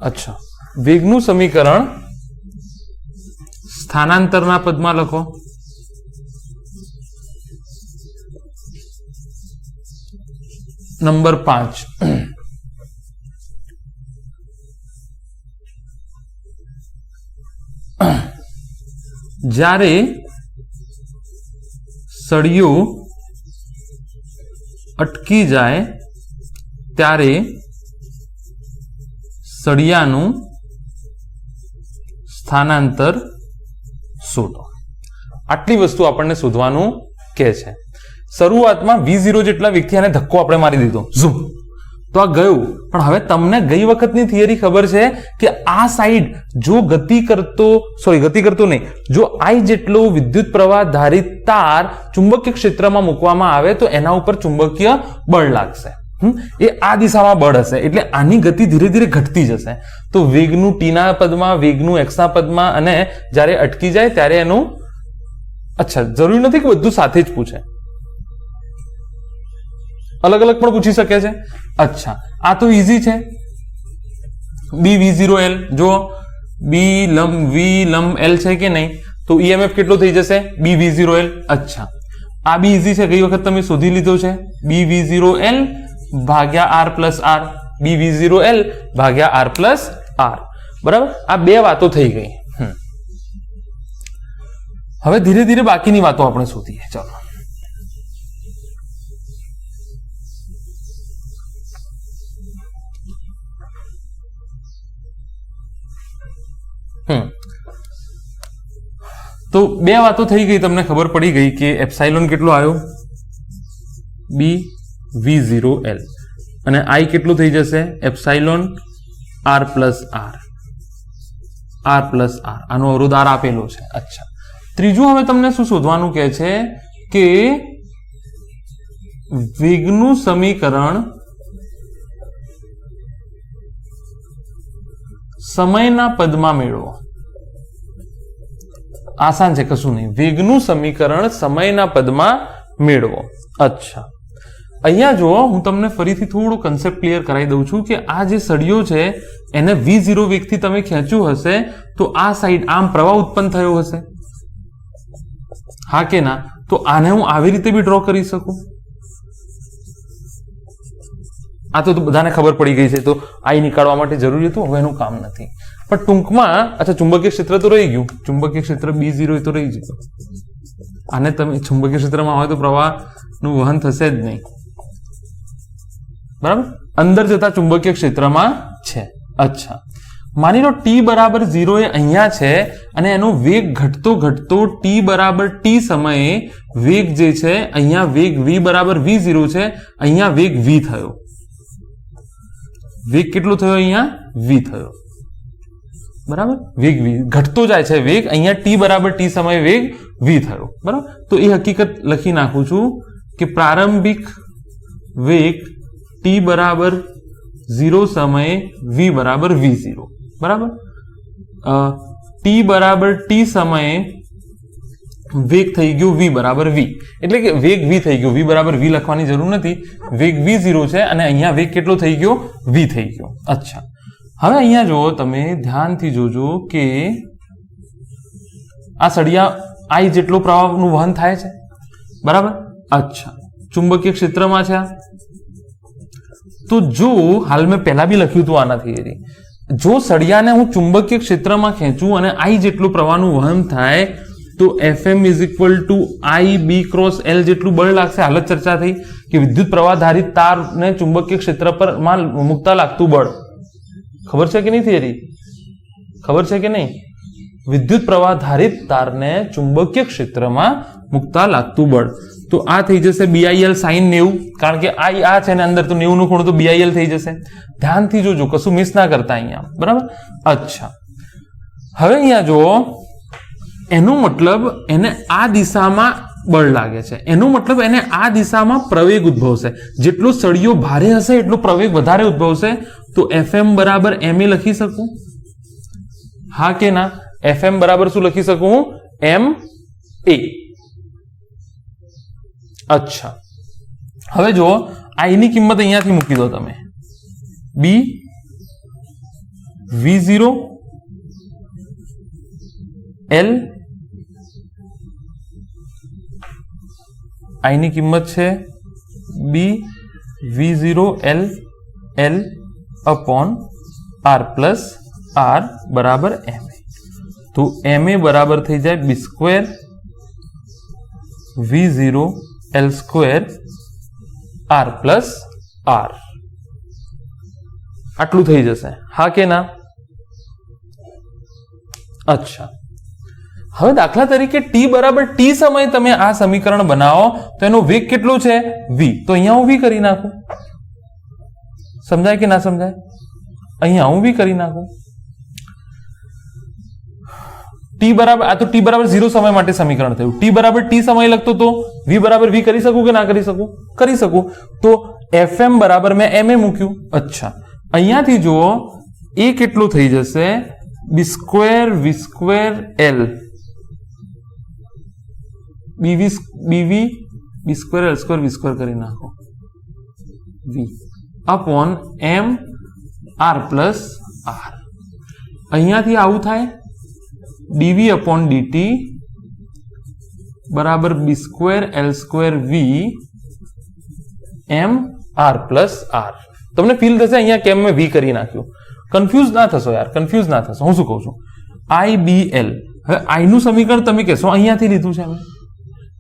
અચ્છા, વેગનું સમીકરણ સ્થાનાંતરના પદમાં લખો. નંબર 5, જ્યારે સળિયો અટકી જાય ત્યારે સળિયાનું સ્થાનાંતર શોધો. આટલી વસ્તુ આપણને શોધવાનું કહે છે. શરૂઆતમાં V0 જેટલા વેગથી આને ધક્કો આપણે મારી દીધો, ઝૂમ, તો આ ગયું. પણ હવે તમને ગઈ વખતની થિયરી ખબર છે કે આ સાઈડ જો ગતિ કરતો નહીં, જો I જેટલો વિદ્યુત પ્રવાહ ધારિત તાર ચુંબકીય ક્ષેત્રમાં મૂકવામાં આવે તો એના ઉપર ચુંબકીય બળ લાગશે. એ આ દિશામાં બળ હશે, એટલે આની ગતિ ધીરે ધીરે ઘટતી જશે. તો વેગનું t ના પદમાં, વેગનું x ના પદમાં, અને જ્યારે અટકી જાય ત્યારે એનું, અચ્છા, જરૂરી નથી કે બધું સાથે જ પૂછે, અલગ અલગ પણ પૂછી શકે છે. અચ્છા, આ તો ઈઝી છે. BV0L, જો B લંબ V લંબ L છે કે નહીં, તો EMF કેટલો થઈ જશે? BV0L. અચ્છા, આ બી ઈઝી છે, ગઈ વખત તમે શોધી લીધો છે. BV0L ભાગ્યા R પ્લસ R, BV0L ભાગ્યા R પ્લસ R. બરાબર, આ બે વાતો થઈ ગઈ. હવે ધીરે ધીરે બાકીની વાતો આપણે શોધીએ. ચાલો, તો બે વાતો થઈ ગઈ, તમને ખબર પડી ગઈ કે એપ્સાઇલોન કેટલો આવ્યો? BV0L, અને I કેટલું થઈ જશે? Epsilon R plus R, R plus R, આનો અવરોધ R આપેલો છે. અચ્છા, ત્રીજું હવે તમને શું શોધવાનું કહે છે કે વેગનું સમીકરણ સમયના પદમાં મેળવો. આસાન છે, કશું નહીં. વેગનું સમીકરણ સમયના પદમાં મેળવો. અચ્છા, અહીંયા જો હું તમને ફરીથી થોડું કન્સેપ્ટ ક્લિયર કરાવી દઉં છું કે આ જે સળિયો છે એને V0 વેગથી તમે ખેંચ્યું હશે તો આ સાઈડ આમ પ્રવાહ ઉત્પન્ન થયો હશે, હા કે ના? તો આને હું આવી રીતે બી ડ્રો કરી શકું. આ તો બધાને ખબર પડી ગઈ છે, તો I નીકાળવા માટે જરૂરી હતું, હવે એનું કામ નથી. પણ ટૂંકમાં, અચ્છા, ચુંબકીય ક્ષેત્ર તો રહી ગયું, ચુંબકીય ક્ષેત્ર B0 તો રહી ગયું. આને તમે ચુંબકીય ક્ષેત્રમાં હોય તો પ્રવાહનું વહન થશે જ નહીં. બરાબર, અંદર જતા ચુંબકીય ક્ષેત્રમાં છે. અચ્છા, માની લો t બરાબર 0 એ અહીંયા છે અને એનો વેગ ઘટતો ઘટતો t બરાબર t સમયે વેગ જે છે, અહીંયા વેગ v બરાબર v0 છે, અહીંયા વેગ v થયો. વેગ કેટલો થયો? અહીંયા v થયો. બરાબર, વેગ v ઘટતો જાય છે વેગ, અહીંયા t બરાબર t સમયે વેગ v થયો. બરાબર, તો એ હકીકત લખી નાખું છું કે પ્રારંભિક વેગ t બરાબર 0 સમયે v બરાબર v0. બરાબર, t બરાબર t સમયે વેગ થઈ ગયો v બરાબર v, એટલે કે વેગ v થઈ ગયો. v બરાબર v લખવાની જરૂર નથી, વેગ v0 છે અને અહીંયા વેગ કેટલો થઈ ગયો? v થઈ ગયો. અચ્છા, હવે અહીંયા જો તમે ધ્યાનથી જોજો કે આ સળિયા I જેટલો પ્રવાહનું વહન થાય છે. બરાબર, અચ્છા, ચુંબકીય ક્ષેત્રમાં છે. તો જો હાલ મેં પહેલા બી લખ્યું હતું આના થિયરી, જો સળિયાને હું ચુંબકીય ક્ષેત્રમાં ખેંચું અને I જેટલું પ્રવાહનું વહન થાય તો FM is equal to I B cross L જેટલું બળ લાગશે. હાલ જ ચર્ચા થઈ કે વિદ્યુત પ્રવાહ ધારિત તારને ચુંબકીય ક્ષેત્ર પર મૂકતા લાગતું બળ. ખબર છે કે નહીં થિયરી? ખબર છે કે નહીં? વિદ્યુત પ્રવાહ ધારિત તારને ચુંબકીય ક્ષેત્રમાં મૂકતા લાગતું બળ. તો આ થઈ જશે BIL sin 90, કારણ કે I આ છે ને અંદર, તો 90 નું ખૂણો તો BIL થઈ જશે. ધ્યાનથી જોજો, કશું મિસ ના કરતા અહીંયા. બરાબર, અચ્છા, હવે અહીંયા જો એનો મતલબ એને આ દિશામાં બળ લાગે છે, એનો મતલબ એને આ દિશામાં પ્રવેગ ઉદ્ભવશે. જેટલો સળિયો ભારે હશે એટલો પ્રવેગ વધારે ઉદ્ભવશે. તો FM બરાબર MA લખી શકું, હા કે ના? FM બરાબર શું લખી શકું? MA. અચ્છા, હવે જો I ની કિંમત અહીંયાથી મૂકી દો તમે. B V0 L I ની કિંમત છે B V0 L L upon R plus R बराबर MA। तो MA बराबर थी जाए B square V0 L square R plus R। આટલું થઈ જશે, હા કે ના? અચ્છા, હવે દાખલા તરીકે t બરાબર t સમય તમે આ સમીકરણ બનાવો તો એનો વેગ કેટલો છે? v। તો અહીંયા હું v કરી નાખું, સમજાય કે ના સમજાય? અહીંયા હું v કરી નાખું। t બરાબર આ તો t બરાબર 0 સમય માટે સમીકરણ થયું। t બરાબર t સમય લખતો તો v બરાબર v કરી શકું કે ના કરી શકું? કરી શકું। તો fm બરાબર મેં ma મૂક્યું। અચ્છા, અહીંયાથી જુઓ એ કેટલું થઈ જશે? b square v square l bv b square l square v square કરી નાખો v upon m r plus r। અહીંયાથી આવું થાય dv अपॉन dt बराबर b square l square v m r plus r। તમને ફીલ થશે અહીંયા કેમ મેં v કરી નાખ્યું? કન્ફ્યુઝ ના થશો યાર, કન્ફ્યુઝ ના થશો। હું શું કહું છું, IBL, હવે i નું સમીકરણ તમે કહેશો અહીંયાથી લીધું છે।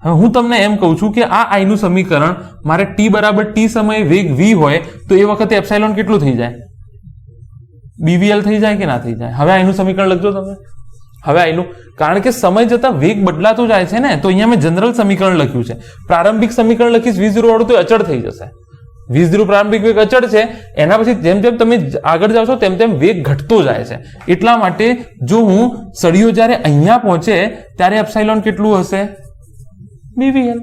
હવે હું તમને એમ કહું છું કે આ i નું સમીકરણ મારે t બરાબર t સમયે વેગ v હોય તો એ વખતે એપ્સાઇલોન કેટલું થઈ જાય? BVL થઈ જાય કે ના થઈ જાય? હવે i નું સમીકરણ લખજો તમે। હવે i નું, કારણ કે સમય જતા વેગ બદલાતો જાય છે ને, તો અહીંયા મેં જનરલ સમીકરણ લખ્યું છે। પ્રારંભિક સમીકરણ લખીશ v0 વાળું તો અચળ થઈ જશે। v0 પ્રારંભિક વેગ અચળ છે, એના પછી જેમ જેમ તમે આગળ જાવ છો તેમ તેમ વેગ ઘટતો જાય છે। એટલા માટે જો હું સળિયો જ્યારે અહીંયા પહોંચે ત્યારે એપ્સાઇલોન કેટલું હશે? BVL,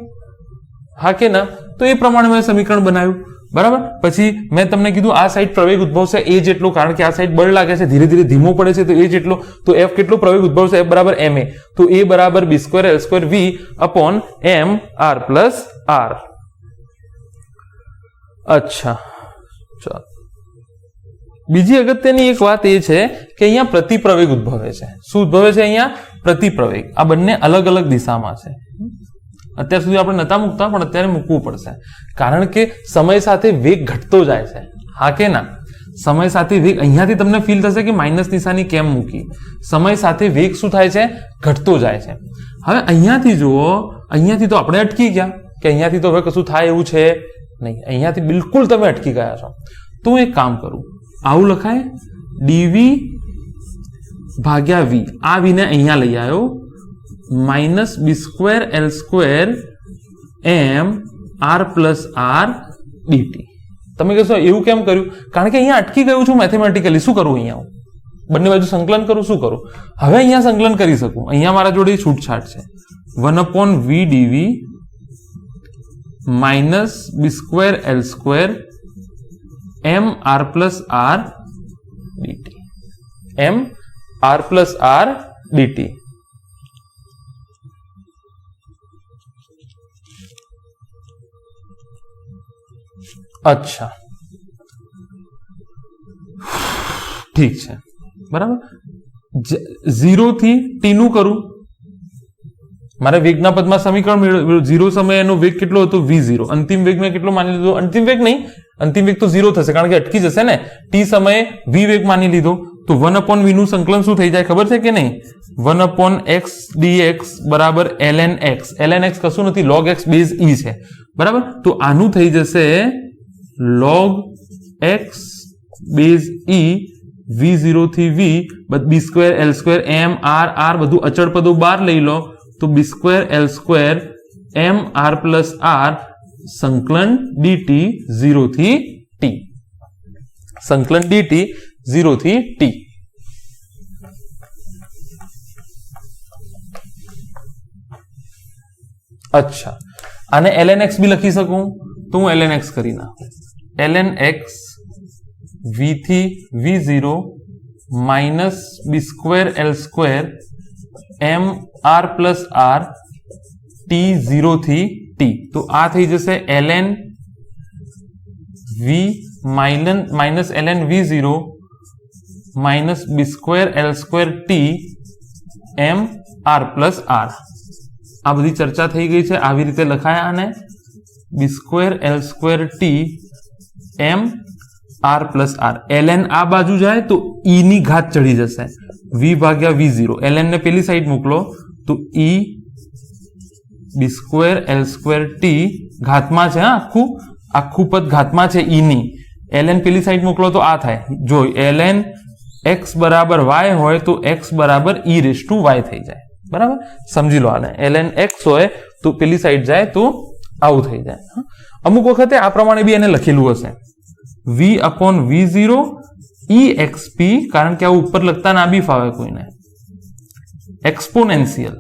હા કે ના? તો એ પ્રમાણે મેં સમીકરણ બનાવ્યું, બરાબર। પછી મેં તમને કીધું આ સાઈડ પ્રવેગ ઉદ્ભવશે એ જેટલો, કારણ કે આ સાઈડ બળ લાગે છે, ધીરે ધીરે ધીમો પડે છે, તો એ જેટલો, તો f કેટલો પ્રવેગ ઉદ્ભવશે? f બરાબર ma। તો a બરાબર b square l square v upon m r plus r। અચ્છા, ચાલો, બીજી અગત્યની એક વાત એ છે કે અહીંયા પ્રતિપ્રવેગ ઉદ્ભવે છે। શું ઉદ્ભવે છે અહીંયા? પ્રતિપ્રવેગ। આ બંને અલગ અલગ દિશામાં છે। અત્યાર સુધી આપણે નતા મૂકતા, પણ અત્યારે મૂકવું પડશે, કારણ કે સમય સાથે વેગ ઘટતો જાય છે, હા કે ના? સમય સાથે વેગ, અહીંયાથી તમને ફીલ થશે કે માઇનસ નિશાની કેમ મૂકી? સમય સાથે વેગ શું થાય છે? ઘટતો જાય છે। હવે અહીંયાથી જુઓ, અહીંયાથી તો આપણે અટકી ગયા કે અહીંયાથી તો હવે કશું થાય એવું છે નહીં, અહીંયાથી બિલકુલ તમે અટકી ગયા છો। તો હું એક કામ કરું, આવું લખાય dv ભાગ્યા v, આ v ને અહીંયા લઈ આવ્યો, minus B square L square M R plus R DT. તમે કહેશો એવું કેમ કર્યું? કારણ કે અહીંયા અટકી ગયું છું મેથેમેટિકલી। શું કરું અહીંયા? બંને બાજુ સંકલન કરું, શું કરું? હવે અહીંયા સંકલન કરી શકું, અહીંયા મારા જોડે છૂટછાટ છે। 1/v dv minus B square L square M R plus R DT, M R plus R DT. अच्छा, ठीक है, बराबर। 0 થી t નું કરું, મારે વેગના પદમાં સમીકરણ 0 સમયે એનો વેગ કેટલો હતો? v0। અંતિમ વેગ મેં કેટલો માની લીધો? અંતિમ વેગ નહીં, અંતિમ વેગ તો 0 થશે, કારણ કે અટકી જશે ને। t સમયે v વેગ માની લીધો, તો 1/v નું સંકલન શું થઈ જાય ખબર છે કે નહીં? 1/x dx બરાબર ln x। ln x કશું નથી, log x બેઝ e છે, બરાબર। તો આનું થઈ જશે log x base e v0 થી v, b square l square m r r બધું અચળ પદો બહાર લઈ લો, તો b square l square m r plus r સંકલન dt 0 થી t, સંકલન dt 0 થી t। अच्छा, આને ln x भी લખી શકું, તો હું ln x કરી નાખું। ln x v થી v0 minus B square L square M R plus R T 0 थी टी। तो आ थी जैसे ln v minus ln v0 minus B square L square T M R plus R. आ बधी चर्चा थई गई है। आवी रीते लखाया आने B square L square T M R plus R. ln आ बाजू जाए तो e नी घात चढ़ी जશે v भाग्या v0। ln ने पेली साइड मोकलो तो e B square L square T घात में है। आखू आखू पद घात में है e नी। ln पेली साइड मोकलो तो आ थाय। जो ln x बराबर y होय तो x बराबर e रेज टू y थई जाए। बराबर समझी लो आने। ln x होय तो पेली साइड जाए तो आउ थई जाए। अमुक वखते आ प्रमाणे बी एने लखेलुं हशे v अपॉन v0 exp, कारण के आ ऊपर लगता ना भी फावे कोईने। एक्सपोनेंशियल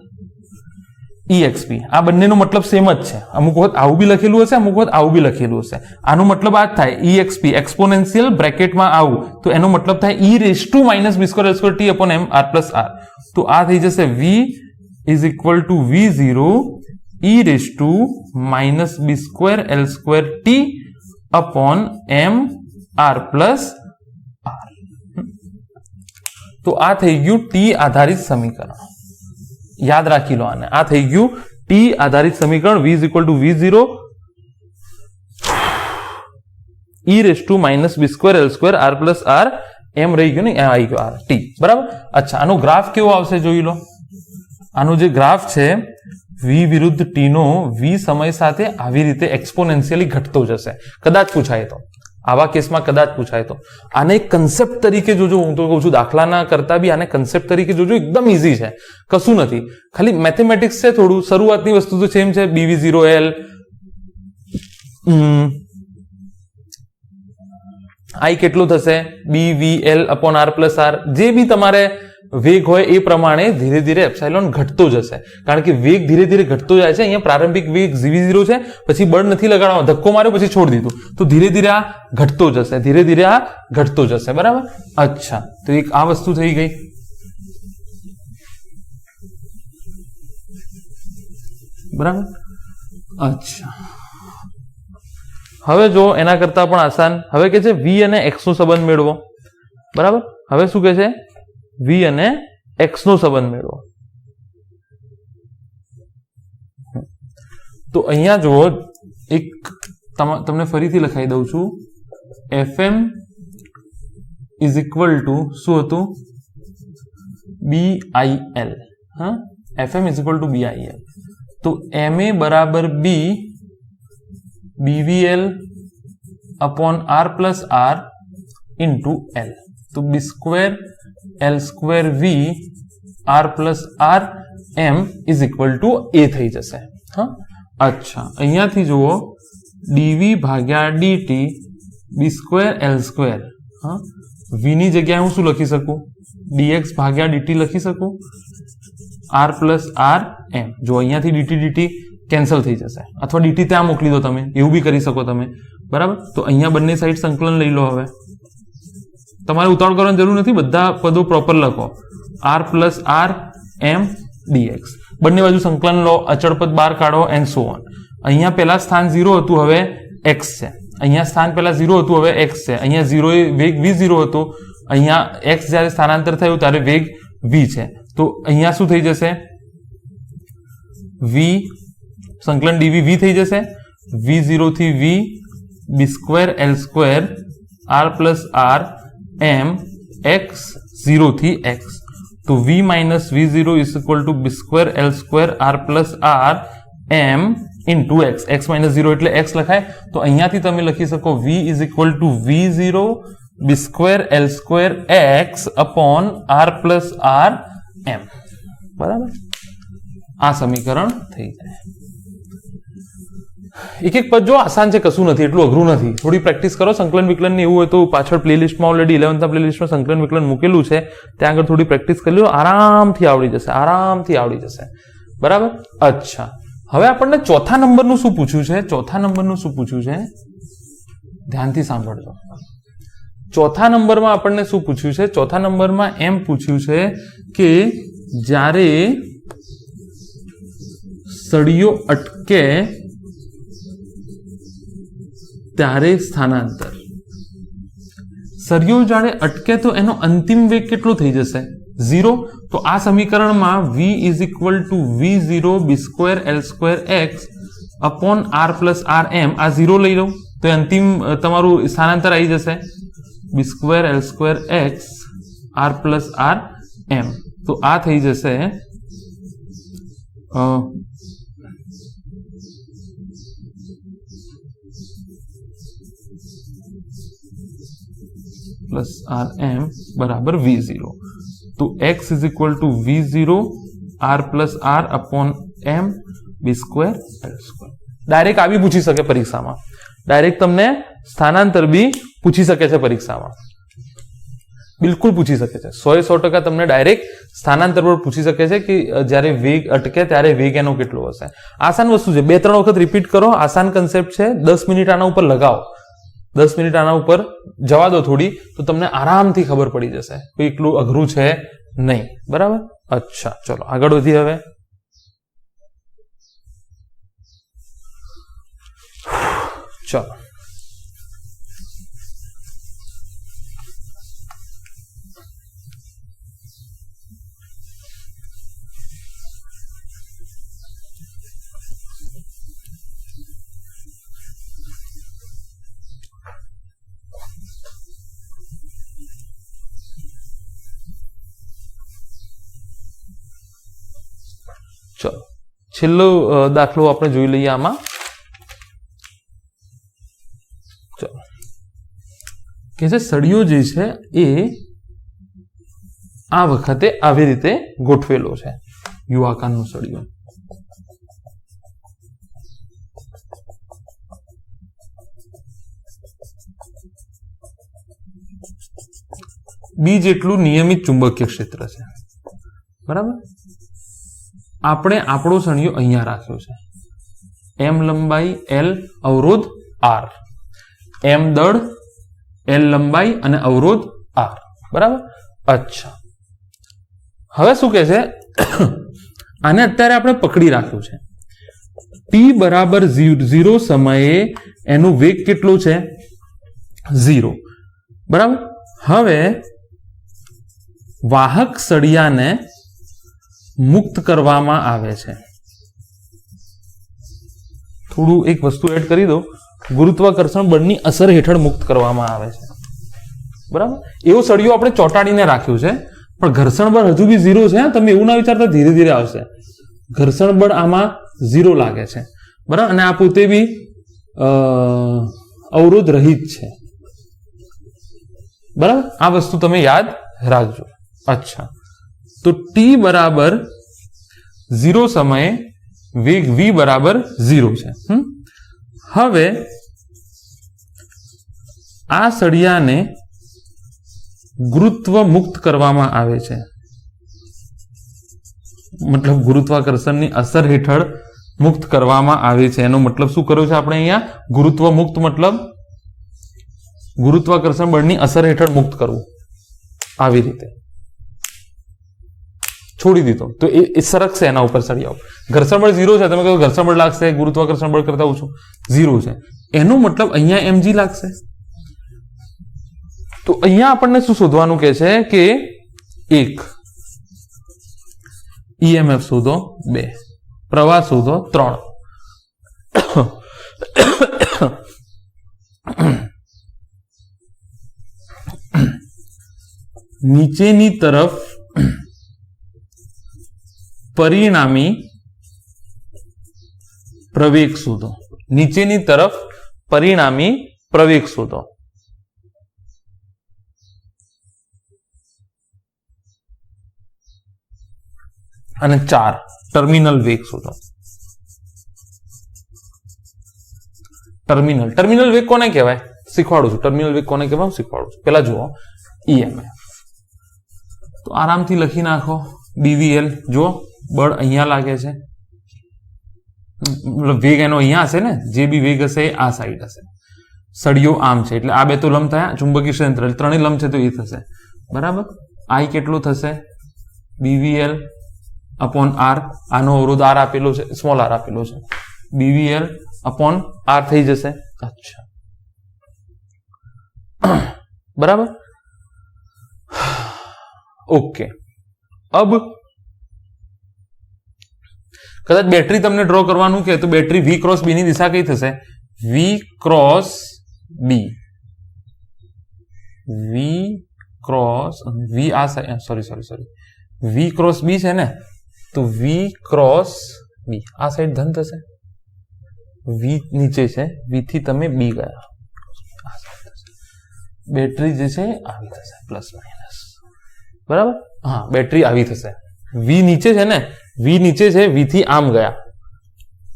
exp आ बंनेनो मतलब सेम ज छे। अमुक वखत आउ भी लखेलुं हशे, अमुक वखत आउ भी लखेलुं हशे। आनो मतलब आ ज थाय exp एक्सपोनेंशियल ब्रेकेट में आउ तो एनो मतलब थाय e raise to minus B square L square T upon M R plus R. तो आ थई जशे v is equal to v0 e raise to minus B square L square T upon M R plus R. तो आ थई गयुं टी आधारित समीकरण। याद राखी लो आने। आ थई गयुं टी आधारित समीकरण v is equal to v0 e raise to minus B square L square R plus R M रही गयो ने आई गयो आर टी। बराबर। अच्छा आनो ग्राफ केवो आवशे जोई लो। आनो जे ग्राफ छे v विरुद्ध t नो v समय साथे आवी रीते एक्सपोनेंशियली घटतो जशे। कदाच पूछाय तो आवा केस में कदाच पूछाय तो आने कंसेप्ट तरीके जोजो। हूँ तो कहूं छुं दाखला ना करता भी आने कंसेप्ट तरीके जोजो। एकदम इजी है, कशुं नथी, खाली मैथमेटिक्स से थोड़ू शुरुआतनी वस्तु तो सेम है। bv0l आई केटलो थशे bvl upon r plus r। जे भी तमारे वेग होय ए प्रमाणे धीरे धीरे एप्सिलॉन घटतो जशे, कारण के वेग धीरे धीरे घटतो जाय छे। अहींया प्रारंभिक वेग v0 छे, पछी बळ नथी लगाडવાનો, धक्को मार्यो पछी छोड़ दीधुं तो धीरे धीरे आ घटतो जशे, धीरे धीरे आ घटतो जशे। बराबर। अच्छा तो एक आ वस्तु थई गई। बराबर। अच्छा हवे जो एना करता पण आसान। हवे के छे v अने x नो संबंध मेळवो। बराबर। हवे शुं कहे छे v अने x नो संबंध मेळवो। तो अहींया जो एक तमने फरीथी लखाई दઉં છું fm इज इक्वल टू शुं हतुं BIL। हाँ fm is equal to BIL। तो ma बराबर b BVL upon r plus r into l। तो B square L square V R plus R M is equal to A थई जशे। हाँ अच्छा अहींया थी जुओ dv भाग्या dt B square L square. हाँ v नी जग्याए हूँ शुं लखी सकूं dx भाग्या dt लखी सकूं r प्लस आर एम। जो अहींया थी dt कैंसल थी जशे, अथवा dt त्यां मोकली दो तमे, एवुं भी करी सको तमे। बराबर। तो अहींया बंने साइड संकलन लई लो। हवे तमारे उतावळ करवानी जरूर नथी, बधा पदों प्रॉपर लखो r plus R M dx। बंने बाजू संकलन लो, अचल पद बार काढो एंड सो ऑन। अहींया पहेला स्थान 0 हतुं, हवे x छे। अहींया स्थान पहेला 0 हतुं, हवे x छे। अहींया 0 ए वेग v0 हतो, अहींया x ज्यारे स्थानांतर थयुं त्यारे वेग v छे। तो अहींया शुं थई जशे v संकलन dv v थई जशे v0 थी v B square L square R plus R M X 0 थी x। तो v minus v0 is equal to B square L square R plus R M into X. X minus 0 एटले x लखाय। तो अहींयाथी तमे लखी सको v is equal to v0 B square L square X upon R plus R M. बराबर। आ समीकरण थई जाय। एक एक पद जो आसान है, कशुं नथी, एटલું अघरू नहीं। थोड़ी प्रैक्टिस करो। संकलन विकलन ने एवं हो तो पाछळ प्लेलिस्ट में ऑलरेडी 11th प्लेलिस्ट में संकलन विकलन मूकेलू है, त्यां आगळ थोड़ी प्रैक्टिस कर लो, आरामथी आवड़ी जशे, आरामथी आवड़ी जशे। बराबर। अच्छा हवे आपणने चौथा नंबरनुं शुं पूछ्युं छे? चौथा नंबरनुं शुं पूछ्युं छे ध्यानथी सांभळजो। चौथा नंबर में आपणने शुं पूछ्युं छे? चौथा नंबर में एम पूछ्युं छे के ज्यारे सळियो अटके त्यारे स्थानांतर। સળિયો જાણે અટકે તો એનો અંતિમ વેગ કેટલો થઈ જશે? 0. તો આ સમીકરણમાં v is equal to v0 b² l² x upon r plus r m આ 0 લઈ લો તો અંતિમ તમારું સ્થાનાંતર આવી જશે b² l² x r plus r m. તો આ થઈ જશે प्लस आर एम बराबर v0. तो x is equal to v0 r plus r upon m b² l². Direct आ भी पूछी सके परीक्षा में, डायरेक्ट तमने स्थानांतर भी पूछी सके छे परीक्षा में, बिल्कुल पूछी सके छे. 100% तमने डायरेक्ट स्थानांतर पर पूछी सके छे कि ज्यारे वेग अटके त्यारे वेग एनो केटलो हशे. आसान वस्तु छे, 2-3 वखत रिपीट करो. आसान कन्सेप्ट छे. 10 मिनिट आना ऊपर लगाओ, 10 मिनिट आना ऊपर जवा दो थोड़ी, तो तमने आराम थी खबर पड़ी जैसे कोई एकलू अघरू है नहीं. बराबर. अच्छा चलो आगळ वधी. हवे चलो चलो छेल्लो दाखलो आपणे जोई लईए. आमां चलो के छे सळियो जे छे ए आ वखते आवी रीते गोठवेलो छे. यू आकारनो सळियो. बी जेटलू नियमित चुंबकीय क्षेत्र छे. बराबर. આપણે આપણો સળિયો અહીંયા રાખ્યો છે. m લંબાઈ, l અવરોધ r, m દળ, l લંબાઈ અને અવરોધ r. બરાબર. અચ્છા હવે શું કહે છે, આને અત્યારે આપણે પકડી રાખ્યું છે. t બરાબર 0 સમયે એનું વેગ કેટલું છે? 0. બરાબર. હવે વાહક સળિયાને मुक्त करवामा आवे छे. थोड़ू एक वस्तु एड करी दो. गुरुत्वाकर्षण बळनी असर हेठळ मुक्त करवामा आवे छे. बराबर. एवो सळियो आपणे ચોટાડીને રાખ્યું છે, પણ ઘર્ષણ બળ હજુ બી 0 છે. તમે એવું ના વિચારતા ધીરે ધીરે આવશે. ઘર્ષણ બળ આમાં 0 લાગે છે. બરાબર. અને આ પોતે બી અવરોધ રહિત છે. બરાબર. આ વસ્તુ તમે યાદ રાખજો. अच्छा तो t बराबर 0 समय वेग v बराबर 0 છે. હવે આ સળિયાને ગુરુત્વ મુક્ત કરવામાં આવે છે. मतलब ગુરુત્વાકર્ષણની અસર હેઠળ મુક્ત કરવામાં આવે છે. એનો મતલબ શું કર્યો છે આપણે અહીંયા? ગુરુત્વ મુક્ત मतलब ગુરુત્વાકર્ષણ બળની અસર હેઠળ મુક્ત કરવું. આવી રીતે छोड़ी दीधो तो ए सरक से एना ऊपर सळिया. घर्षण बळ 0 છે. તમે કહો ઘર્ષણ બળ લાગશે, ગુરુત્વાકર્ષણ બળ કરતા ઓછું 0 છે. એનો મતલબ અહીંયા mg લાગશે. તો અહીંયા આપણને શું શોધવાનું કહે છે કે 1 EMF શોધો, 2 પ્રવાહ શોધો, 3 નીચેની તરફ परिणामी प्रवेग शोधो. नीचेनी तरफ परिणामी प्रवेग शोधो. અને 4 टर्मिनल वेग शोधो. टर्मिनल वेग कोने कहेवाय? શીખવાડું છું. टर्मिनल वेग कोने कहेवाय શીખવાડું છું. પહેલા જુઓ EMF. તો આરામથી લખી નાખો. BVL જો बळ अहींया लागे छे. मतलब वेग एनो अहींया हशे ने, जे बी वेग हशे आ साइड हशे. सळियो आम छे એટલે આ બે તો લંબ થયા. ચુંબકીય ક્ષેત્ર ત્રણેય લંબ છે તો એ થશે. બરાબર. I કેટલું થશે? BVL upon R. આનો અવરોધ R આપેલો છે, સ્મોલ r આપેલો છે. BVL अपॉन R થઈ જશે. अच्छा બરાબર. ओके, अब कदाच बेटरी तमने ड्रॉ करवानुं के तो बेटरी V क्रॉस B ની દિશા કઈ થશે? V cross B, V cross V आ सॉरी V क्रॉस B છે ને, તો V क्रॉस B આ સાઈડ ધન થશે, V નીચે છે, V થી તમે B ગયા, બેટરી જે છે આવી થશે પ્લસ માઇનસ, બરાબર? હા, બેટરી આવી થશે, V નીચે છે ને, V નીચે છે, V થી આમ ગયા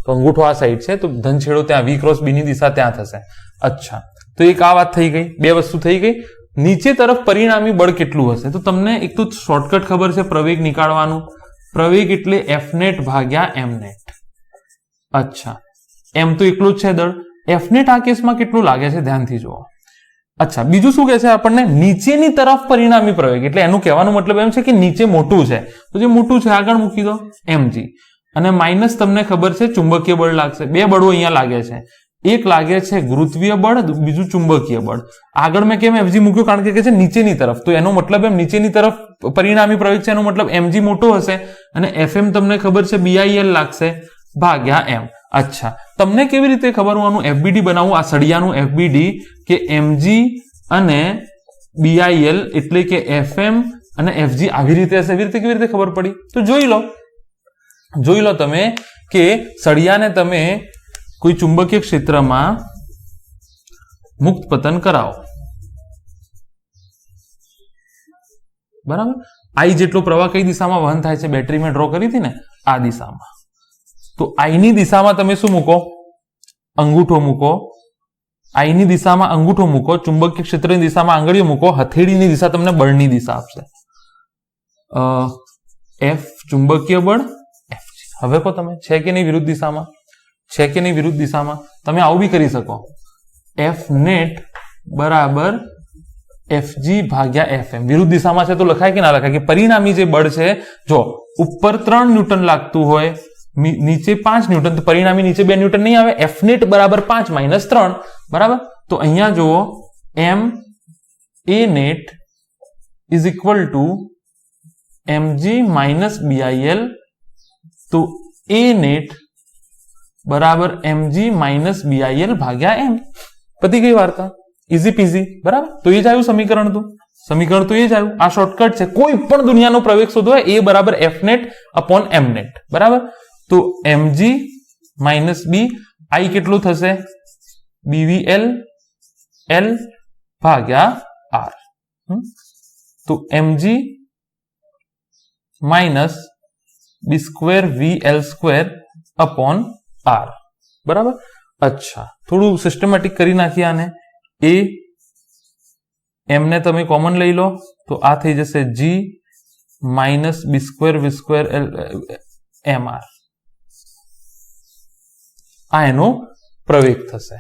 તો અંગૂઠો આ સાઈડ છે, તો ધન છેડો ત્યાં V क्रॉस B ની દિશા ત્યાં થશે. અચ્છા, તો એક આ વાત થઈ ગઈ, બે વસ્તુ થઈ ગઈ. નીચે તરફ પરિણામી બળ કેટલું હશે? તો તમને એક તો શોર્ટકટ ખબર છે પ્રવેગ નીકાળવાનું, પ્રવેગ એટલે F નેટ ભાગ્યા M નેટ. અચ્છા, M તો એકલું જ છે દળ, F નેટ આ કેસમાં કેટલું લાગે છે ધ્યાનથી જુઓ. અચ્છા, બીજું શું કહે છે આપણને? નીચેની તરફ પરિણામી પ્રવેગ, એટલે એનું કહેવાનો મતલબ એમ છે કે નીચે મોટું છે, તો જે મોટું છે આગળ મૂકી દો mg, અને માઇનસ તમને ખબર છે ચુંબકીય બળ લાગશે. બે બળો અહીંયા લાગે છે, એક લાગે છે ગુરુત્વીય બળ, બીજું ચુંબકીય બળ. આગળ મેં કેમ mg મૂક્યું? કારણ કે છે નીચેની તરફ, તો એનો મતલબ એમ નીચેની તરફ પરિણામી પ્રવેગ છે, એનો મતલબ mg મોટો હશે, અને fm તમને ખબર છે BIL લાગશે ભાગ્યા m. અચ્છા, તમને કેવી રીતે ખબર હોવાનું FBD બનાવવું, આ સળિયાનું FBD, કે mg અને BIL એટલે કે FM અને FG આવી રીતે હશે. એવી રીતે કેવી રીતે ખબર પડી? તો જોઈ લો તમે કે સળિયાને તમે કોઈ ચુંબકીય ક્ષેત્રમાં મુક્ત પતન કરાવો, બરાબર? I જેટલો પ્રવાહ કઈ દિશામાં વહન થાય છે? બેટરી મેં ડ્રો કરી હતી ને, આ દિશામાં. તો I ની દિશામાં તમે શું મૂકો? અંગૂઠો મૂકો. I ની દિશામાં અંગૂઠો મૂકો, ચુંબકીય ક્ષેત્રની દિશામાં આંગળીઓ મૂકો, હથેળીની દિશા તમને બળની દિશા આપશે. F ચુંબકીય બળ, FG. હવે કહો તમે, છે કે નહીં વિરુદ્ધ દિશામાં? છે કે નહીં વિરુદ્ધ દિશામાં? તમે આવું બી કરી શકો, F નેટ બરાબર FG ભાગ્યા FM. વિરુદ્ધ દિશામાં છે તો લખાય કે ના લખાય? કે પરિણામી જે બળ છે, જો ઉપર 3 ન્યૂટન લાગતું હોય, નીચે 5 ન્યૂટન, તો પરિણામી નીચે 2 ન્યૂટન નહીં આવે. F નેટ બરાબર 5 માઇનસ 3, બરાબર? તો અહીંયા જુઓ, M A net is equal to mg minus BIL, તો A નેટ બરાબર mg માઇનસ BIL ભાગ્યા m. પતી ગઈ વાર્તા, ઇઝી પીઝી, બરાબર? તો એ જ આવ્યું સમીકરણ તો એ જ આવ્યું. આ શોર્ટકટ છે. કોઈ પણ દુનિયાનો પ્રવેગ શોધવો હોય, A બરાબર F net upon M net, બરાબર? તો mg માઇનસ b, I કેટલું થશે? BVL L ભાગ્યા R. તો mg minus b square VL square upon R, બરાબર? અચ્છા, થોડું સિસ્ટમેટિક કરી નાખીએ આને. A M ને તમે કોમન લઈ લો, તો આ થઈ જશે G minus b square V square MR. આ એનો પ્રવેગ થશે,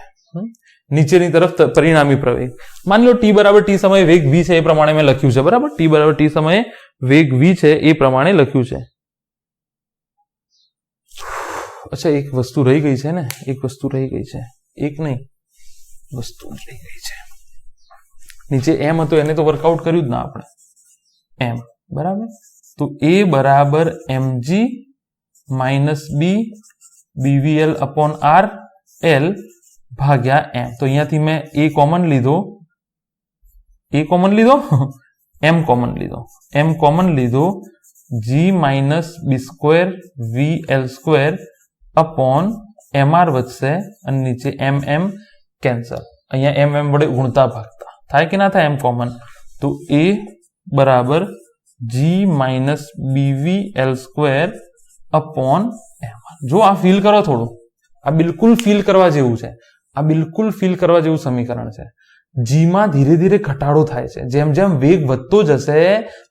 નીચેની તરફ પરિણામી પ્રવેગ. માની લો t બરાબર t સમયે વેગ v છે, એ પ્રમાણે મેં લખ્યું છે, બરાબર? t બરાબર t સમયે વેગ v છે, એ પ્રમાણે લખ્યું છે. અચ્છા, એક વસ્તુ રહી ગઈ છે ને, એક વસ્તુ રહી ગઈ છે, એક નહીં, વસ્તુ રહી ગઈ છે. નીચે m હતો, એને તો વર્કઆઉટ કર્યું જ ના આપણે, m, બરાબર? તો a બરાબર mg minus b BVL upon R L ભાગ્યા m. તો અહીંયાથી મેં a કોમન લીધો, m કોમન લીધો, g minus b square VL square upon MR વધશે, અને નીચે mm કેન્સલ. અહીંયા mm વડે ગુણતા ભાગતા થાય કે ના થાય? m common. તો a બરાબર g minus BVL square upon MR. જો આ ફીલ કરો થોડું, આ બિલકુલ ફીલ કરવા જેવું છે, આ બિલકુલ ફીલ કરવા જેવું સમીકરણ છે. g માં ધીરે ધીરે ઘટાડો થાય છે, જેમ જેમ વેગ વધતો જશે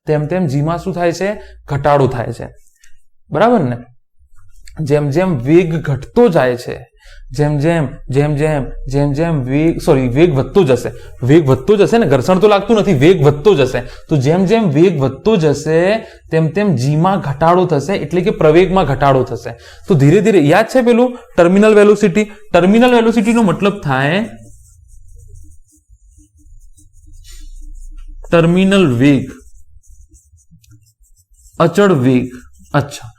તેમ તેમ g માં શું થાય છે? ઘટાડો થાય છે, બરાબર ને? જેમ જેમ વેગ ઘટતો જાય છે, જેમ જેમ વેગ વધતો જશે ને, ઘર્ષણ તો લાગતું નથી, વેગ વધતો જશે. તો જેમ જેમ વેગ વધતો જશે તેમ તેમ g માં ઘટાડો થશે, એટલે કે પ્રવેગમાં ઘટાડો થશે. તો ધીરે ધીરે, યાદ છે પેલું ટર્મિનલ વેલોસિટી? ટર્મિનલ વેલોસિટી નો મતલબ થાય ટર્મિનલ વેગ, અચળ વેગ. અચ્છા,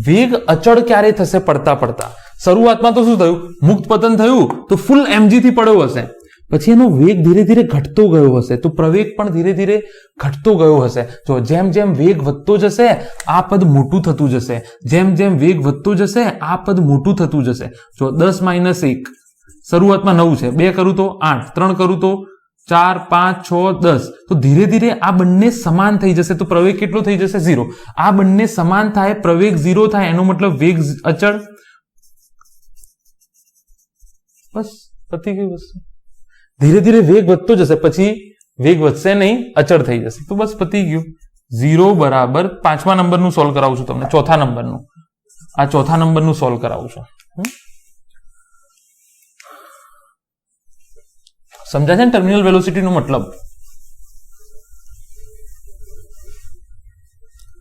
વેગ અચળ ક્યારે થશે? પડતા પડતા. શરૂઆતમાં તો શું થયું? મુક્ત પતન થયું તો ફૂલ mg થી પડ્યો હશે, પછી એનો વેગ ધીરે ધીરે ઘટતો ગયો હશે, તો પ્રવેગ પણ ધીરે ધીરે ઘટતો ગયો હશે. જો જેમ જેમ વેગ વધતો જશે આ પદ મોટું થતું જશે, જેમ જેમ વેગ વધતો જશે આ પદ મોટું થતું જશે. જો 10 - 1 શરૂઆતમાં 9 છે, 2 કરું તો 8, 3 કરું તો 4, 5, 6, 10. તો ધીરે ધીરે આ બંને સમાન થઈ જશે, તો પ્રવેગ કેટલો થઈ જશે? 0. આ બંને સમાન થાય, પ્રવેગ 0 થાય, એનો મતલબ વેગ અચળ. બસ પતી ગયું વસ્તુ. ધીરે ધીરે વેગ વધતો જશે, પછી વેગ વધશે નહીં, અચળ થઈ જશે, તો બસ પતી ગયું. 0 બરાબર 5મા નંબરનું સોલ્વ કરાવું છું તમને, ચોથા નંબરનું. આ ચોથા નંબરનું સોલ્વ કરાવું છું. સમજાય છે ને ટર્મિનલ વેલોસિટીનો મતલબ?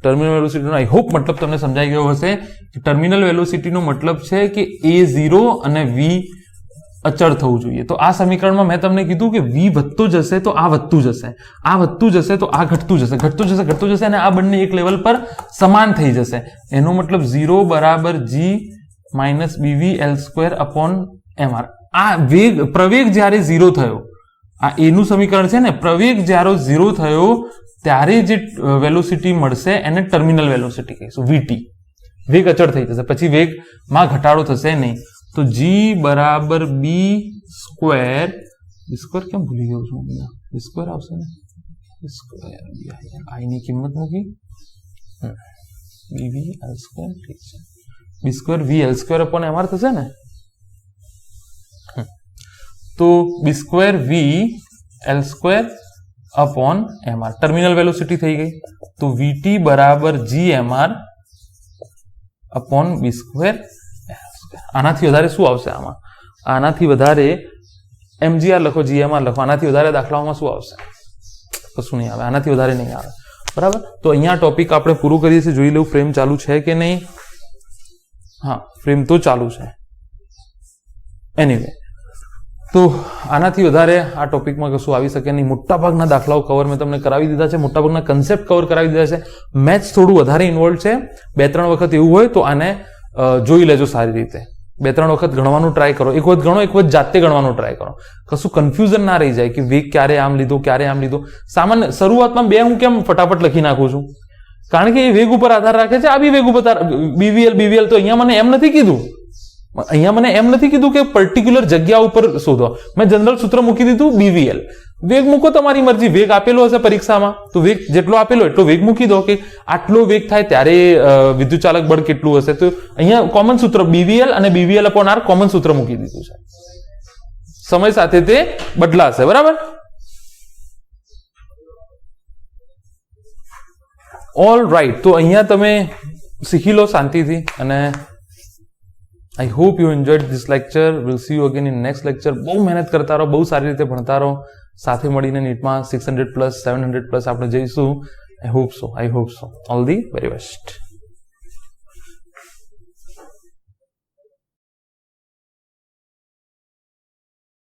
ટર્મિનલ વેલોસિટીનો આઈ હોપ મતલબ તમને સમજાઈ ગયો હશે. ટર્મિનલ વેલોસિટીનો મતલબ છે કે a0 અને v અચળ થવું જોઈએ. તો આ સમીકરણમાં મેં તમને કીધું કે v વધતો જશે તો આ વધતું જશે, આ વધતું જશે તો આ ઘટતું જશે, ઘટતું જશે, ઘટતું જશે, અને આ બંને એક લેવલ પર સમાન થઈ જશે. એનો મતલબ 0 બરાબર g minus bv L² upon mr. આ વેગ પ્રવેગ જ્યારે 0 થયો, આ a નું સમીકરણ છે ને, પ્રવેગ જ્યારે 0 થયો ત્યારે જે વેલોસિટી મળશે એને ટર્મિનલ વેલોસિટી કહીશું, vt. વેગ અચળ થઈ જશે, પછી વેગમાં ઘટાડો થશે નહીં. તો g બરાબર b² કેમ ભૂલી ગયો છું? b² આવશે ને, i ની કિંમત મૂકી, bv L² ઠીક છે, b² v L² upon mr થશે ને. તો b² v L² upon mr terminal velocity થઈ ગઈ. તો vt બરાબર gmr અપોન b². આનાથી વધારે શું આવશે? આમાં આનાથી વધારે mgr લખો, gmr લખો. આનાથી વધારે દાખલાઓમાં શું આવશે? કશું નહીં આવે, આનાથી વધારે નહીં આવે. બરાબર. તો અહીંયા ટોપિક આપણે પૂરું કરીએ છીએ. જોઈ લઉં ફ્રેમ ચાલુ છે કે નહીં. હા, ફ્રેમ તો ચાલુ છે. એનીવે, તો આનાથી વધારે આ ટોપિકમાં કશું આવી શકે નહીં. મોટાભાગના દાખલાઓ કવર મેં તમને કરાવી દીધા છે, મોટાભાગના કન્સેપ્ટ કવર કરાવી દીધા છે. મેથ્સ થોડું વધારે ઇન્વોલ્વ છે. 2-3 વખત એવું હોય તો આને જોઈ લેજો સારી રીતે. 2-3 વખત ગણવાનું ટ્રાય કરો. એક વખત ગણો, એક વખત જાતે ગણવાનું ટ્રાય કરો. કશું કન્ફ્યુઝન ના રહી જાય કે વેગ ક્યારે આમ લીધો, ક્યારે આમ લીધો. સામાન્ય શરૂઆતમાં 2 હું કેમ ફટાફટ લખી નાખું છું? કારણ કે એ વેગ ઉપર આધાર રાખે છે. આ બી વેગ ઉપર BVL તો અહીંયા મને એમ નથી કીધું. અહીંયા મને એમ નથી કીધું કે પર્ટિક્યુલર જગ્યા ઉપર શોધો. મેં જનરલ સૂત્ર મૂકી દીધું BVL. વેગ મૂકો તમારી મરજી. વેગ આપેલો હશે પરીક્ષામાં તો વેગ જેટલો આપેલો એટલો વેગ મૂકી દો કે આટલો વેગ થાય ત્યારે વિદ્યુત ચાલક બળ કેટલું હશે. તો અહીંયા કોમન સૂત્ર BVL અને BVL અપોન R કોમન સૂત્ર મૂકી દીધું છે. સમય સાથે તે બદલાશે. બરાબર. All right. તો અહીંયા તમે શીખી લો શાંતિથી, અને I hope you enjoyed this lecture. We'll see you again in next lecture. બહુ મહેનત કરતા રહો, બહુ સારી રીતે ભણતા રહો. સાથે મળીને નીટમાં 600+, 700+ આપણે જઈશું. I hope so. All the very best.